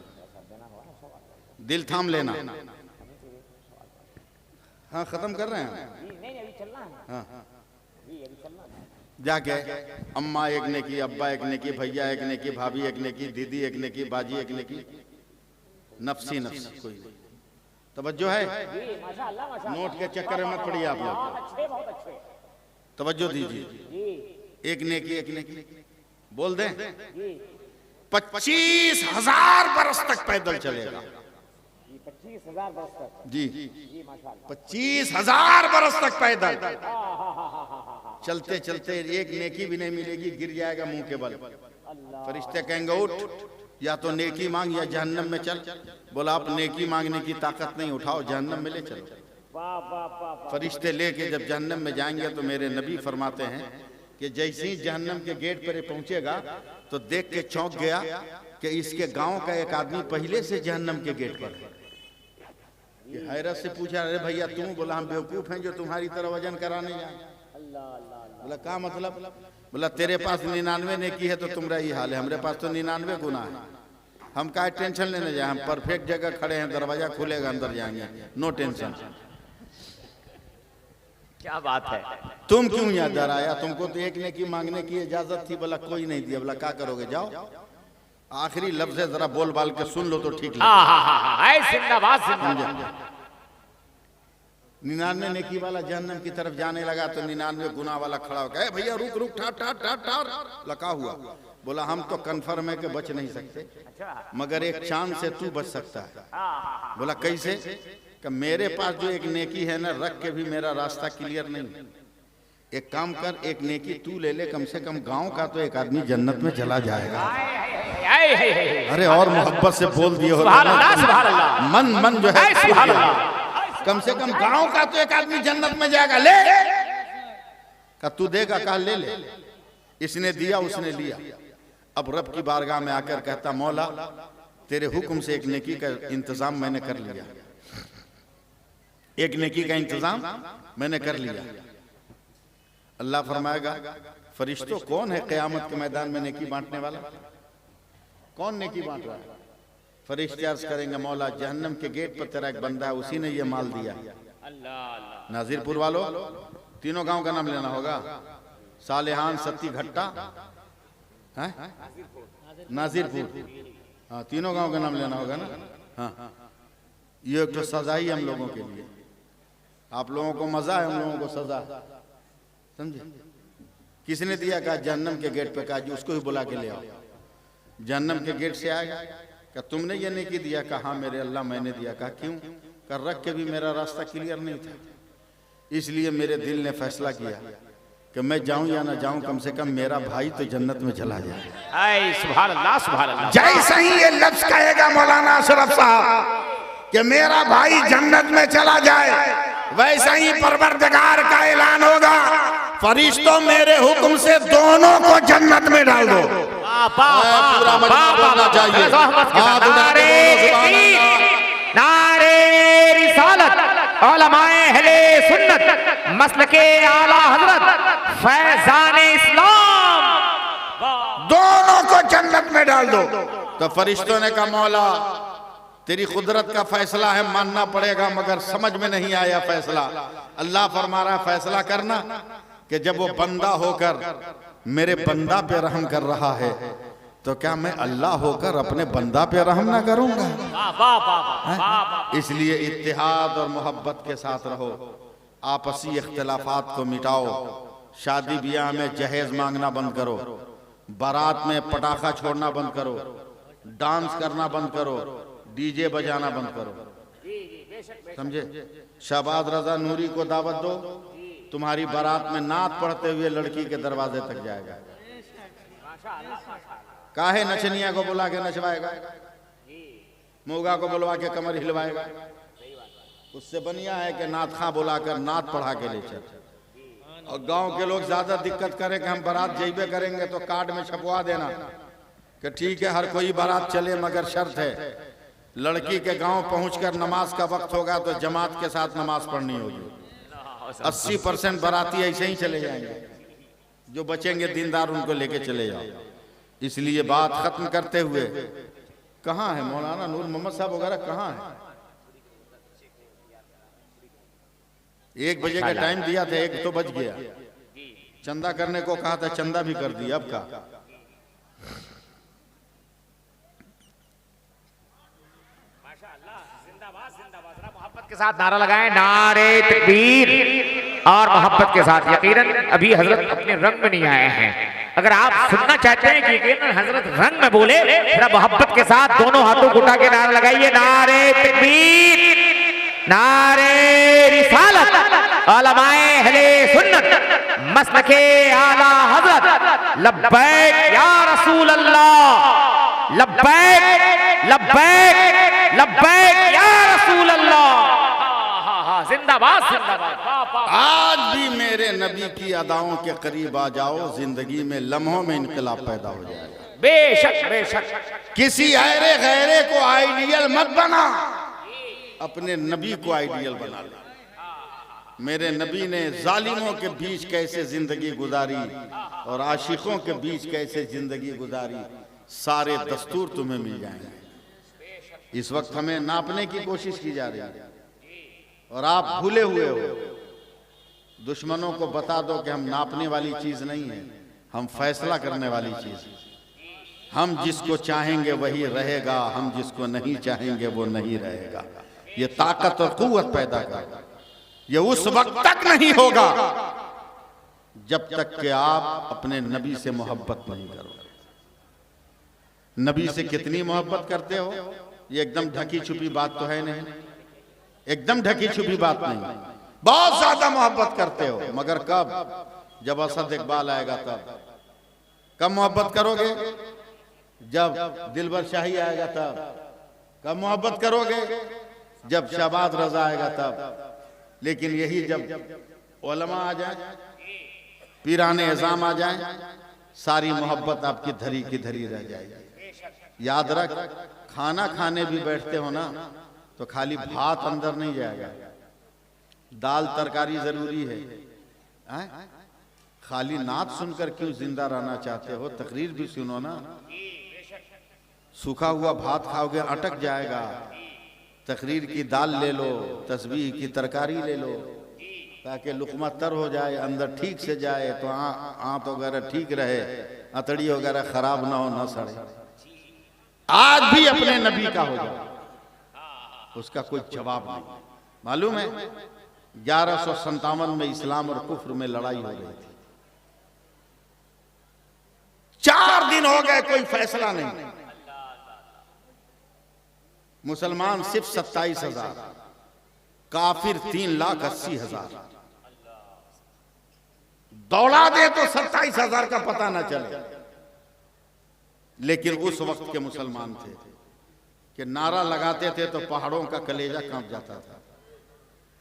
दिल थाम लेना। हाँ खत्म कर रहे हैं। हाँ जाके अम्मा एक नेकी, अब्बा एक नेकी, भैया एक नेकी, भाभी एक नेकी, दीदी एक नेकी, बाजी एक नेकी, नफसी नफसी कोई नहीं। तवज्जो है, नोट के चक्कर में मत पड़िए आप लोग, तवज्जो दीजिए। एक नेकी बोल दें 25,000 बरस तक पैदल चलेगा। 25,000 बरस तक जी, 25,000 बरस तक पैदल चलते चलते एक नेकी भी नहीं मिलेगी, गिर जाएगा मुंह के बल। फरिश्ते कहेंगे उठ, या तो नेकी मांग या जहन्नम में चल। बोला आप नेकी मांगने की ताकत नहीं, उठाओ जहन्नम में ले चलो। फरिश्ते लेके जब जहन्नम में जाएंगे तो मेरे नबी फरमाते हैं कि जैसे ही जहन्नम के गेट पर पहुंचेगा तो देख के चौंक गया कि इसके गांव का एक आदमी पहले से जहन्नम के गेट पर है। ये हैरत से पूछा अरे भैया तुम? बोला हम बेवकूफ हैं जो तुम्हारी तरह वजन कराने जाए। बोला क्या मतलब? बोला तेरे पास 99 नेकी है तो तुम्हारा ही हाल है, हमारे पास तो 99 गुना है। हम क्या टेंशन लेने जाए, हम परफेक्ट जगह खड़े हैं, दरवाजा खुलेगा अंदर जाएंगे, नो टेंशन। क्या बात है। तुम क्यों यहाँ डर आया? तुमको तो एक नेकी मांगने की इजाजत थी। बोला कोई नहीं दिया। बोला क्या करोगे? जाओ आखिरी लफ्ज है, जरा बोल बाल के सुन लो तो ठीक लगे। जिंदाबाद जिंदाबाद। 99 नेकी वाला जहन्नम की तरफ जाने लगा तो 99 गुनाह वाला खड़ा हो गया, भैया रुक रुक, ठार ठार ठार ठार। लगा हुआ। बोला हम तो कन्फर्म है कि बच नहीं सकते, मगर एक चांद से तू बच सकता है। बोला कैसे? कि मेरे पास जो एक नेकी है ना, रख के भी मेरा रास्ता क्लियर नहीं। एक काम कर, एक नेकी तू ले ले, कम से कम गांव का तो एक आदमी जन्नत में चला जाएगा। अरे और मोहब्बत से बोल दिए होते ना, मन जो है, कम से कम गांव का तो एक आदमी जन्नत में जाएगा। ले का तू देगा, कहा ले ले। इसने दिया, उसने लिया। अब रब की बारगाह में आकर कहता मौला तेरे हुक्म से एक नेकी का इंतजाम मैंने कर लिया, एक नेकी का इंतजाम मैंने कर लिया। अल्लाह फरमाएगा फरिश्तों कौन है क़यामत के मैदान में नेकी बांटने वाला? कौन नेकी बांट रहा है? फरिश्ते अर्ज करेंगे मौला जहन्नम के गेट पर तेरा एक बंदा है, उसी ने ये माल दिया। नाजिरपुर वालों, तीनों गांव का नाम लेना होगा। सालेहान, सत्ती, घट्टा, नाजिरपुर, हाँ तीनों गांव का नाम लेना होगा ना। हाँ ये एक तो सजा ही हम लोगों के लिए। आप लोगों को मजा है, हम लोगों को सजा। समझे? किसने दिया? कहा जहन्नम के गेट पे। कहा जी उसको ही बुला के ले आओ। जहन्नम के गेट से आएगा, क्या तुमने ये नेकी दिया? कहा मेरे अल्लाह मैंने दिया। कहा क्यों? कर रख के भी मेरा रास्ता क्लियर नहीं था, इसलिए मेरे दिल ने फैसला किया कि मैं जाऊं या ना जाऊं, कम से कम मेरा भाई तो जन्नत में चला जाए। सुभान अल्लाह सुभान अल्लाह। जैसे ही ये लफ्ज कहेगा मौलाना अशरफ साहब कि मेरा भाई जन्नत में चला जाए, वैसे ही परवरदिगार का ऐलान होगा फरिश्तों मेरे हुक्म से दोनों को जन्नत में डाल दो। पूरा मजमा बोलना चाहिए। हाथ उठा के बोलो सुभान अल्लाह। नारे रिसालत, उलमाए अहले सुन्नत, मसलके आला हजरत, फैजान इस्लाम, दोनों को जन्नत में डाल दो। तो फरिश्तों ने कहा मौला तेरी कुदरत का फैसला है, मानना पड़ेगा, मगर समझ में नहीं आया फैसला। अल्लाह फरमा रहा फैसला करना कि जब वो बंदा होकर मेरे बंदा पे रहम कर रहा है तो क्या मैं अल्लाह होकर अपने बंदा पे रहम ना करूंगा? इसलिए इत्तेहाद और मोहब्बत के साथ रहो, आपसी इख्तिलाफात को मिटाओ, शादी ब्याह में जहेज मांगना बंद करो, बारात में पटाखा छोड़ना बंद करो, डांस करना बंद करो, डीजे बजाना बंद करो। समझे? शहबाज रजा नूरी को दावत दो, तुम्हारी बारात में नात पढ़ते हुए लड़की के दरवाजे तक जाएगा। काहे नचनिया को बुला के नचवाएगा, मूगा को बुलवा के कमर हिलवाएगा? उससे बढ़िया है कि नात खां बुलाकर नात पढ़ा के ले चल। और गांव के लोग ज्यादा दिक्कत करें कि हम बारात जइबे करेंगे तो कार्ड में छपवा देना कि ठीक है हर कोई बारात चले, मगर शर्त है लड़की के गांव पहुंचकर नमाज का वक्त होगा तो जमात के साथ नमाज पढ़नी होगी। 80% बाराती ऐसे ही चले जाएंगे, जो बचेंगे दीनदार उनको लेके चले जाओ। इसलिए बात खत्म करते हुए, कहाँ है मौलाना नूर मोहम्मद साहब वगैरह कहाँ है? 1 बजे का टाइम दिया था, 1 तो बज गया। चंदा करने को कहा था, चंदा भी कर दिया, अब का मोहब्बत के साथ नारा लगाएं, नारे तकबीर, और मोहब्बत के साथ। यकीनन अभी हजरत अपने रंग में नहीं आए हैं। अगर आप सुनना चाहते हैं कि यकीनन हजरत रंग में बोले, जरा मोहब्बत के साथ दोनों हाथों को उठा के नारा लगाइए, नारे तकबीर, नारे रिसालत, उलमाए अहले सुन्नत, मसलके आला हजरत, लब्बैक या रसूल अल्लाह, लब्बैक लब्बैक लब्बैक या रसूल अल्लाह। जिंदाबाद जिंदाबाद। आज भी मेरे नबी की अदाओं के करीब आ जाओ, जिंदगी में लम्हों में इनकलाब पैदा हो जाएगा। बेशक बेशक। किसी ऐरे गैरे को आइडियल मत बना, अपने नबी को आइडियल बना ले। मेरे नबी ने जालिमों के बीच कैसे जिंदगी गुजारी और आशिकों के बीच कैसे जिंदगी गुजारी, सारे दस्तूर तुम्हें मिल जाएंगे। इस वक्त हमें नापने की कोशिश की जा रही है और आप भूले हुए हो। दुश्मनों को बता दो कि हम नापने वाली चीज नहीं है, हम फैसला करने वाली चीज। हम जिसको चाहेंगे वही रहेगा, हम जिसको नहीं चाहेंगे वो नहीं रहेगा। ये ताकत और कुव्वत पैदा कर, ये उस वक्त तक नहीं होगा जब तक कि आप अपने नबी से मोहब्बत नहीं करोगे। नबी से कितनी मोहब्बत करते हो, ये एकदम ढकी छुपी बात तो है नहीं, एकदम ढकी छुपी बात नहीं। बहुत ज्यादा मोहब्बत करते हो, मगर कब? जब असद इकबाल आएगा तब। कब मोहब्बत करोगे? जब दिलबर शाही आएगा तब। कब मोहब्बत करोगे? जब शहबाज रजा आएगा तब। लेकिन यही जब उलमा आ जाए, पीराने इज़ाम आ जाए, सारी मोहब्बत आपकी धरी की धरी रह जाएगी। याद रख, खाना खाने भी बैठते हो ना तो खाली भात अंदर नहीं जाएगा, दाल तरकारी जरूरी है। खाली नात सुनकर क्यों जिंदा रहना चाहते हो? तकरीर भी सुनो ना। सूखा हुआ भात खाओगे अटक जाएगा। तकरीर की दाल ले लो, तस्बीह की तरकारी ले लो, ताकि लुकमा तर हो जाए, अंदर ठीक से जाए, तो आंत वगैरह ठीक रहे, अतड़ी वगैरह खराब ना हो, ना सड़े। आज भी अपने नबी का हो जाए, उसका कोई जवाब नहीं। मालूम है 1157 में इस्लाम और कुफ्र में लड़ाई हो गई थी। 4 दिन हो गए, कोई फैसला नहीं। मुसलमान सिर्फ 27,000, काफिर 3,80,000। दौड़ा दे तो 27,000 का पता ना चले। लेकिन उस वक्त के मुसलमान थे कि नारा लगाते थे तो पहाड़ों का कलेजा कांप जाता था।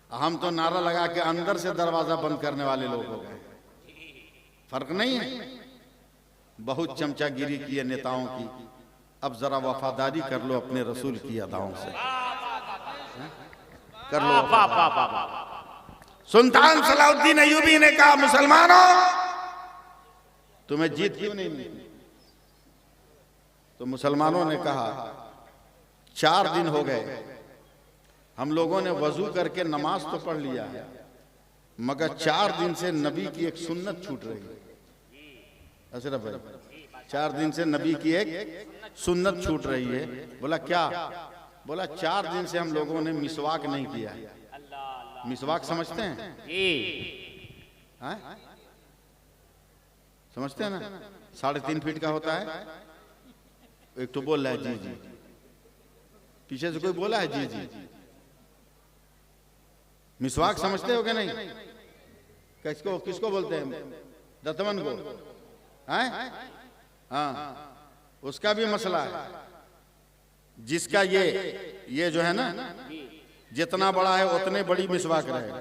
हम तो नारा लगा के अंदर से दरवाजा बंद करने वाले लोग हो गए। फर्क नहीं है। बहुत चमचागिरी की है नेताओं की, अब जरा वफादारी कर लो अपने रसूल की अदाओं से, कर लो। सुल्तान सलाउद्दीन अय्यूबी ने कहा, मुसलमानों तुम्हें जीत क्यों नहीं मिली? तो मुसलमानों ने कहा 4 दिन हो गए, हम लोगों ने वजू करके नमाज तो पढ़ लिया है, मगर 4 दिन से नबी की एक सुन्नत छूट रही है। अशरफ भाई, 4 दिन से नबी की एक सुन्नत छूट रही है। बोला क्या? बोला 4 दिन से हम लोगों ने मिसवाक नहीं किया है। मिसवाक समझते हैं? समझते हैं ना? 3.5 फीट का होता है। एक तो बोल रहा है जी जी, पीछे से कोई बोला है जी जी। मिसवाक समझते हो क्या नहीं? किसको किसको बोलते हैं? दतमन को हैं? हाँ, उसका भी मसला है। जिसका ये जो है ना, जितना बड़ा है उतने बड़ी मिसवाक रहे,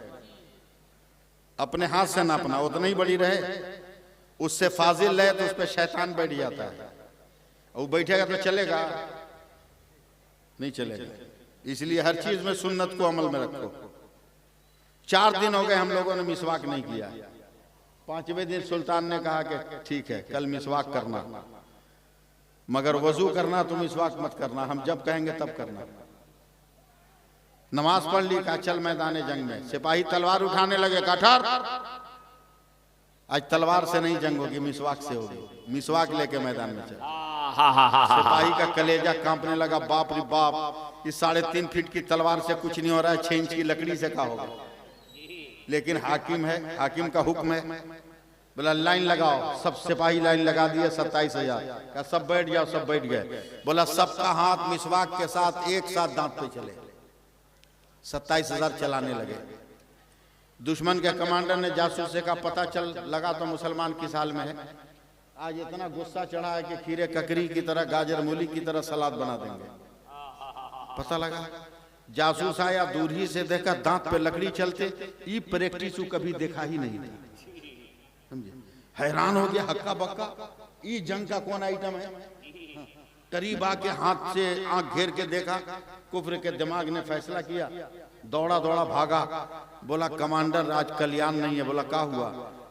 अपने हाथ से नापना, उतनी ही बड़ी रहे। उससे फाजिल रहे तो उस पर शैतान बैठ जाता है, वो बैठेगा तो चलेगा नहीं, चलेगा। इसलिए हर चीज में सुन्नत को अमल में रखो। 4 दिन हो गए हम लोगों ने मिसवाक नहीं किया। 5वें दिन सुल्तान ने कहा कि ठीक है, कल मिसवाक करना, मगर वजू करना तो मिसवाक मत करना, हम जब कहेंगे तब करना। नमाज पढ़ ली, कहा चल मैदान जंग में। सिपाही तलवार उठाने लगे, कहा ठहर, आज तलवार से नहीं जंग होगी, मिसवाक से होगी। मिसवाक लेके मैदान में चल। सिपाही का कलेजा कांपने लगा, बाप रे बाप, इस 3.5 फीट की तलवार से कुछ नहीं हो रहा है, 6 इंच की लकड़ी से क्या होगा। लेकिन हाकिम है, हाकिम का हुक्म है। बोला लाइन लगाओ, सब सिपाही लाइन लगा दिए। 27,000 का सब बैठ जाओ, सब बैठ गए। बोला सबका हाथ मिसवाक के साथ एक साथ दांत पे चले। 27,000 चलाने लगे। दुश्मन के कमांडर ने जासूसी का पता चल लगा तो मुसलमान किस हाल में है। आज इतना गुस्सा चढ़ा है कि खीरे ककरी की तरह, गाजर मूली की तरह सलाद बना देंगे। पता लगा, जासूस आया, दूर ही से देखा दांत पे लकड़ी चलते, ये प्रैक्टिस कभी देखा ही नहीं था। समझे? हैरान हो गया, हक्का बक्का, ये जंग का कौन आइटम है। करीब आके हाथ से आंख घेर के देखा, कुफ्र के दिमाग ने फैसला किया, दौड़ा दौड़ा भागा। बोला कमांडर आज कल्याण नहीं है। बोला क्या हुआ?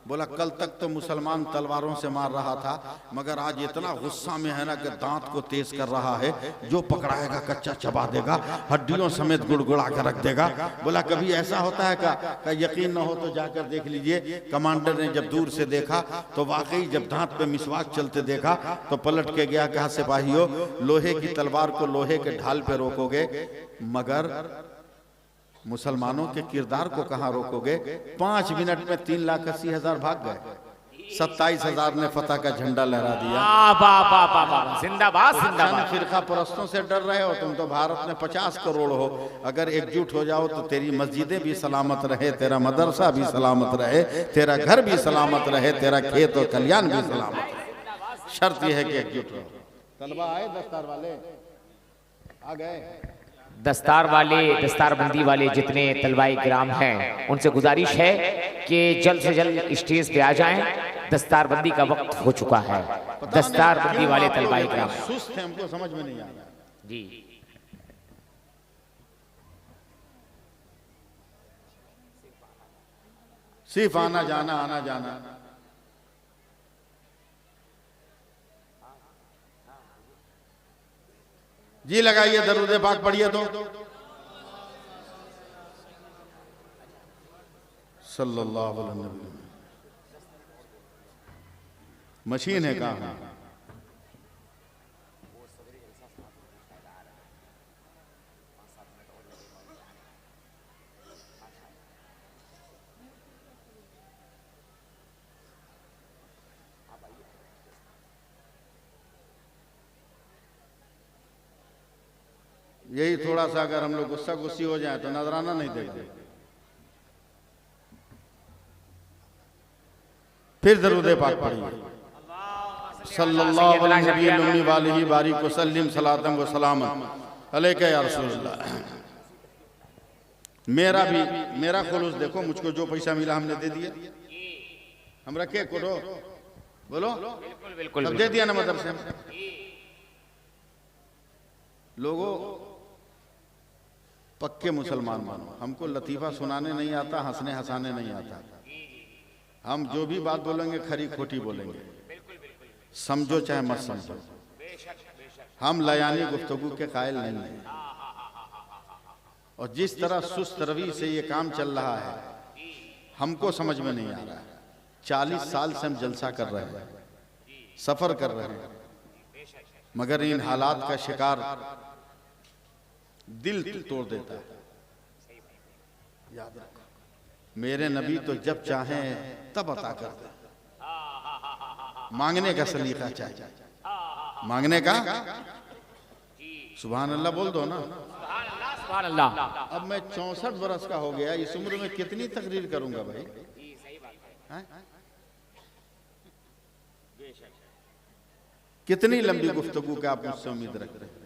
बोला कल तक तो मुसलमान तलवारों से मार रहा था, मगर आज इतना गुस्सा में है ना कि दांत को तेज कर रहा है, जो पकड़ाएगा कच्चा चबा देगा, हड्डियों समेत गुड़गुड़ा कर रख देगा। बोला कभी ऐसा होता है का यकीन न हो तो जाकर देख लीजिए। कमांडर ने जब दूर से देखा तो वाकई जब दांत पे मिसवाक चलते देखा तो पलट के गया, कहा सिपाहियों लोहे की तलवार को लोहे के ढाल पे रोकोगे, मगर मुसलमानों के किरदार को कहां रोकोगे। 5 मिनट में 3,80,000 भाग गए। 27,000 ने फतह का झंडा लहरा दिया। जिंदाबाद जिंदाबाद। फिरका परस्तों से डर रहे हो तुम तो, भारत में 50 करोड़ हो, अगर एकजुट हो जाओ तो तेरी मस्जिदें भी सलामत रहे, तेरा मदरसा भी सलामत रहे, तेरा घर भी सलामत रहे, तेरा खेत और कल्याण भी सलामत रहे। शर्त यह है कि एकजुट रहो। तलबा आए, दस्तार वाले आ गए। दस्तारबंदी वाले जितने तलवाई ग्राम हैं, उनसे गुजारिश है कि जल्द से जल्द स्टेज पे आ जाएं। दस्तारबंदी का वक्त हो चुका है। दस्तारबंदी वाले तलवाई ग्राम सुस्त है, हमको समझ में नहीं आया जी। सिर्फ आना जाना, आना जाना। जी लगाइए, दरूद पाक पढ़िए तो। सल्लल्लाहु अलैहि वसल्लम। मशीन है कहाँ? यही थोड़ा सा अगर हम लोग गुस्सा गुस्सी हो जाए तो नजराना नहीं देगा। फिर दरूद पाक पढ़िए। सल्लल्लाहु अलैहि वालिहि बारिक वसल्लम सलातम व सलामन अलैका या रसूलल्लाह। मेरा खुलूस देखो, मुझको जो पैसा मिला हमने दे दिया। हम रखे कोडो बोलो बिल्कुल बिल्कुल सब दे दिया ना मदरसे में। लोगों पक्के मुसलमान बनो, हमको लतीफा सुनाने नहीं आता, हंसने हंसाने नहीं आता। हम जो भी बात बोलेंगे खरी खोटी बोलेंगे, समझो चाहे मत समझो। हम लयानी गुफ्तगू के कायल नहीं हैं। और जिस तरह सुस्त रवि से ये काम चल रहा है हमको समझ में नहीं आ रहा है। 40 साल से हम जलसा कर रहे हैं, सफर कर रहे हैं, मगर इन हालात का शिकार दिल तोड़ देता है। याद रखो, मेरे नबी तो जब चाहें तब अता कर दे। मांगने का सलीका चाहिए, मांगने का। सुभान अल्लाह बोल दो ना। सुभान अल्लाह। अब मैं 64 बरस का हो गया, इस उम्र में कितनी तकरीर करूंगा भाई? हैं? कितनी लंबी गुफ्तगू का आप मुझसे उम्मीद रखते हैं?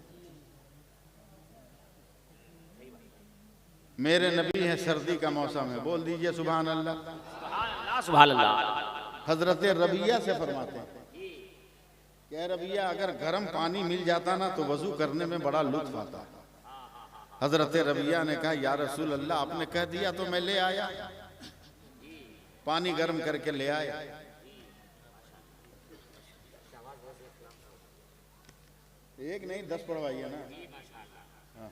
मेरे नबी हैं, सर्दी का मौसम है, बोल दीजिए सुभान अल्लाह। सुभान अल्लाह। हजरत रबिया से फरमाते हैं, क्या रबिया अगर गर्म पानी मिल जाता ना तो वजू करने में बड़ा लुत्फ आता। हजरत रबिया ने कहा, या रसूल अल्लाह आपने कह दिया तो मैं ले आया, पानी गर्म करके ले आया। एक नहीं 10 पढ़वाइए ना। हाँ।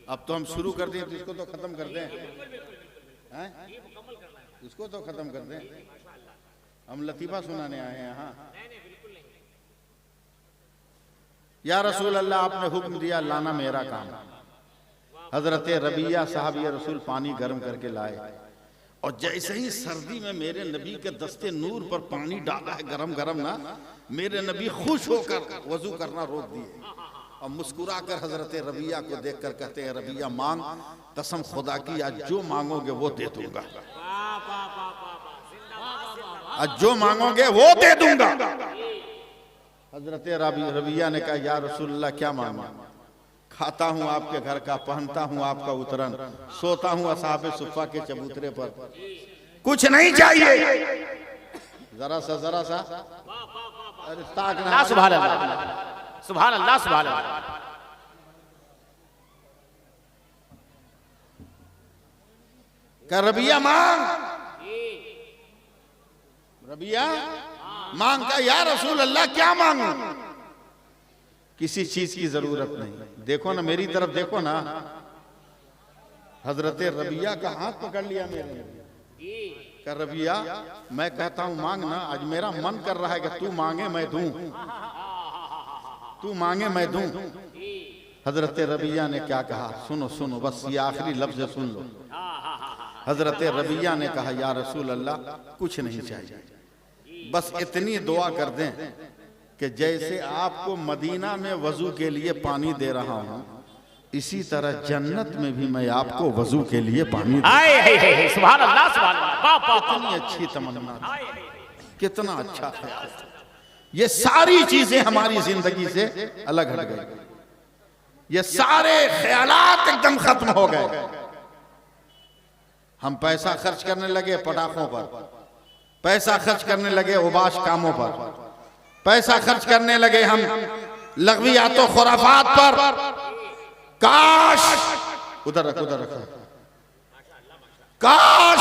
अब तो हम शुरू कर दें तो इसको तो खत्म कर दें, हैं? इसको तो खत्म कर दें। हम लतीफा सुनाने आए हैं यहाँ। या रसूल अल्लाह आपने हुक्म दिया, लाना मेरा काम। हजरत रबिया साहब ये रसूल पानी गर्म करके लाए, और जैसे ही सर्दी में मेरे नबी के दस्ते नूर पर पानी डाला है गरम गरम ना, मेरे नबी खुश होकर वजू करना रोक दिए और मुस्कुराकर हजरत रबिया को देखकर कहते हैं, रबिया मांग, कसम खुदा की आज जो मांगोगे वो दे दूंगा, आज जो मांगोगे वो दे दूंगा। हजरत रबिया ने कहा, या रसूलल्लाह क्या मांगा? खाता हूँ आपके घर का, पहनता हूँ आपका उतरन, सोता हूँ असहाबे सुफ़ा के चबूतरे पर, कुछ नहीं चाहिए। जरा सा अरे ताकना। सुभान अल्लाह। सुभान अल्लाह। सुभान अल्लाह। क्या रबिया मांग, रबिया मांग का, या रसूल अल्लाह क्या मांगू? किसी चीज की जरूरत नहीं। देखो ना मेरी तरफ देखो ना। हजरत रबिया का हाथ पकड़ लिया मेरे ने, कह रबिया मैं कहता हूं मांग ना, आज मेरा मन कर रहा है कि तू मांगे मैं दूं, तू मांगे मैं दूं। हजरत रबिया ने क्या कहा? सुनो सुनो, बस ये आखिरी लफ्ज सुन लो। हजरत रबिया ने कहा, या रसूल अल्लाह कुछ नहीं चाहिए, बस इतनी दुआ कर दें कि जैसे आपको मदीना में वजू के लिए पानी दे रहा हूं, इसी तरह जन्नत में भी मैं आपको वजू के लिए पानी आए। सुभान अल्लाह। सुभान अल्लाह। कितनी अच्छी तमन्ना, कितना अच्छा ख्याल। ये सारी चीजें हमारी जिंदगी से अलग हट गई, ये सारे ख्यालात एकदम खत्म हो गए। हम पैसा खर्च करने लगे पटाखों पर, पैसा खर्च करने लगे उबाश कामों पर, पैसा खर्च करने लगे हम लग़वियातो खुराफात पर। काश, उधर रखो उधर रखो, काश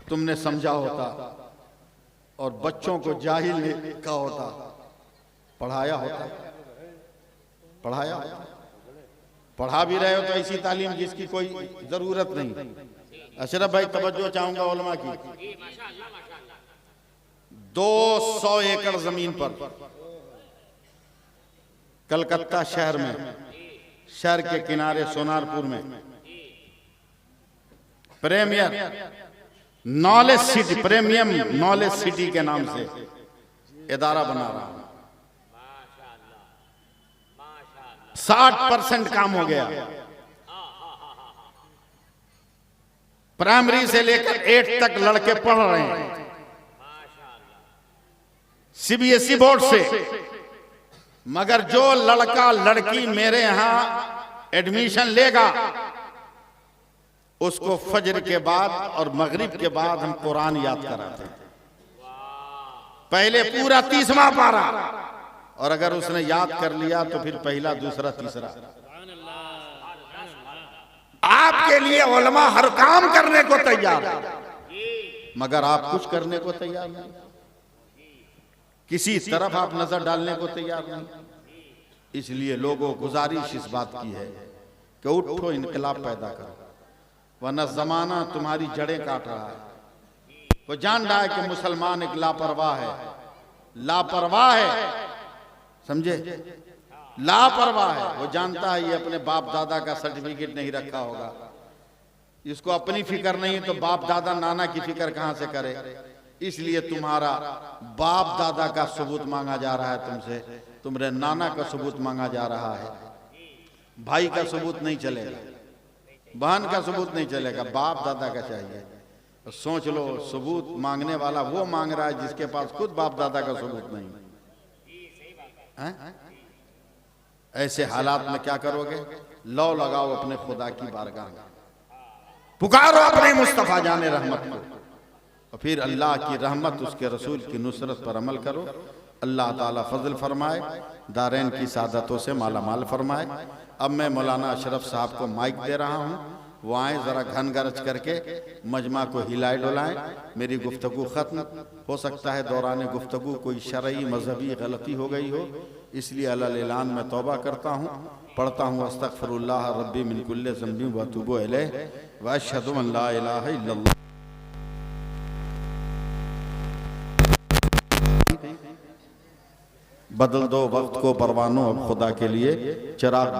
तुमने समझा होता और बच्चों को जाहिल नहीं कहा होता, पढ़ाया होता, पढ़ाया होता। पढ़ा भी रहे हो तो ऐसी तालीम जिसकी कोई जरूरत नहीं। अशरफ भाई तवज्जो चाहूंगा उलमा की। 200 एकड़ जमीन पर कलकत्ता शहर में, शहर के किनारे सोनारपुर में premier knowledge city, premium knowledge city के नाम से इदारा बना रहा हूं। 60% काम हो गया। प्राइमरी से लेकर 8 तक लड़के पढ़ रहे हैं सीबीएसई बोर्ड से। मगर जो लड़का लड़की मेरे यहां एडमिशन लेगा उसको फजर के बाद और मगरिब के बाद हम कुरान याद कराते हैं। पहले पूरा 30वां पारा, और अगर उसने याद कर लिया तो फिर पहला, दूसरा, तीसरा। आपके लिए उलमा हर काम करने को तैयार है, मगर आप कुछ करने को तैयार नहीं, किसी तरफ आप नजर डालने को तैयार नहीं। इसलिए लोगों को गुजारिश इस बात की है कि उठो, इनकलाब पैदा करो, वरना जमाना तुम्हारी जड़ें काट रहा है। वो जान रहा है कि मुसलमान एक लापरवाह है, लापरवाह है, समझे, लापरवाह है। वो जानता है ये अपने बाप दादा का सर्टिफिकेट नहीं रखा होगा, इसको अपनी फिक्र नहीं, तो बाप दादा नाना की फिक्र कहां से करे। इसलिए तुम्हारा बाप दादा का सबूत मांगा जा रहा है तुमसे, तुम्हारे नाना का सबूत मांगा जा रहा है। भाई का सबूत नहीं चलेगा, बहन का सबूत नहीं चलेगा, बाप दादा का चाहिए। तो सोच लो, सबूत मांगने वाला वो मांग रहा है जिसके पास खुद बाप दादा का सबूत नहीं है। ऐसे हालात में क्या करोगे? लौ लगाओ अपने खुदा की बारगाह में, पुकारो अपने मुस्तफा जाने रहमत को, और फिर अल्लाह की रहमत, उसके रसूल की नुसरत पर अमल करो। अल्लाह ताला फजल फरमाए, दारैन की सादतों से माला माल फरमाए। अब मैं मौलाना अशरफ साहब को माइक दे रहा हूँ, वो आए ज़रा घन गरज करके मजमा को हिलाए डुलाएं। मेरी गुफ्तगू ख़त्म हो सकता है, दौरान गुफ्तगू कोई शरई मजहबी गलती हो गई हो, इसलिए अल्लाह ऐलान में तौबा करता हूँ, पढ़ता हूँ अस्तगफिरुल्लाह रब्बी मिन कुल्लि ज़ंबि व अतूबु इलैहि व अशहदु अन ला इलाहा इल्लल्लाह। बदल दो वक्त को परवानों, अब खुदा के लिए चिराग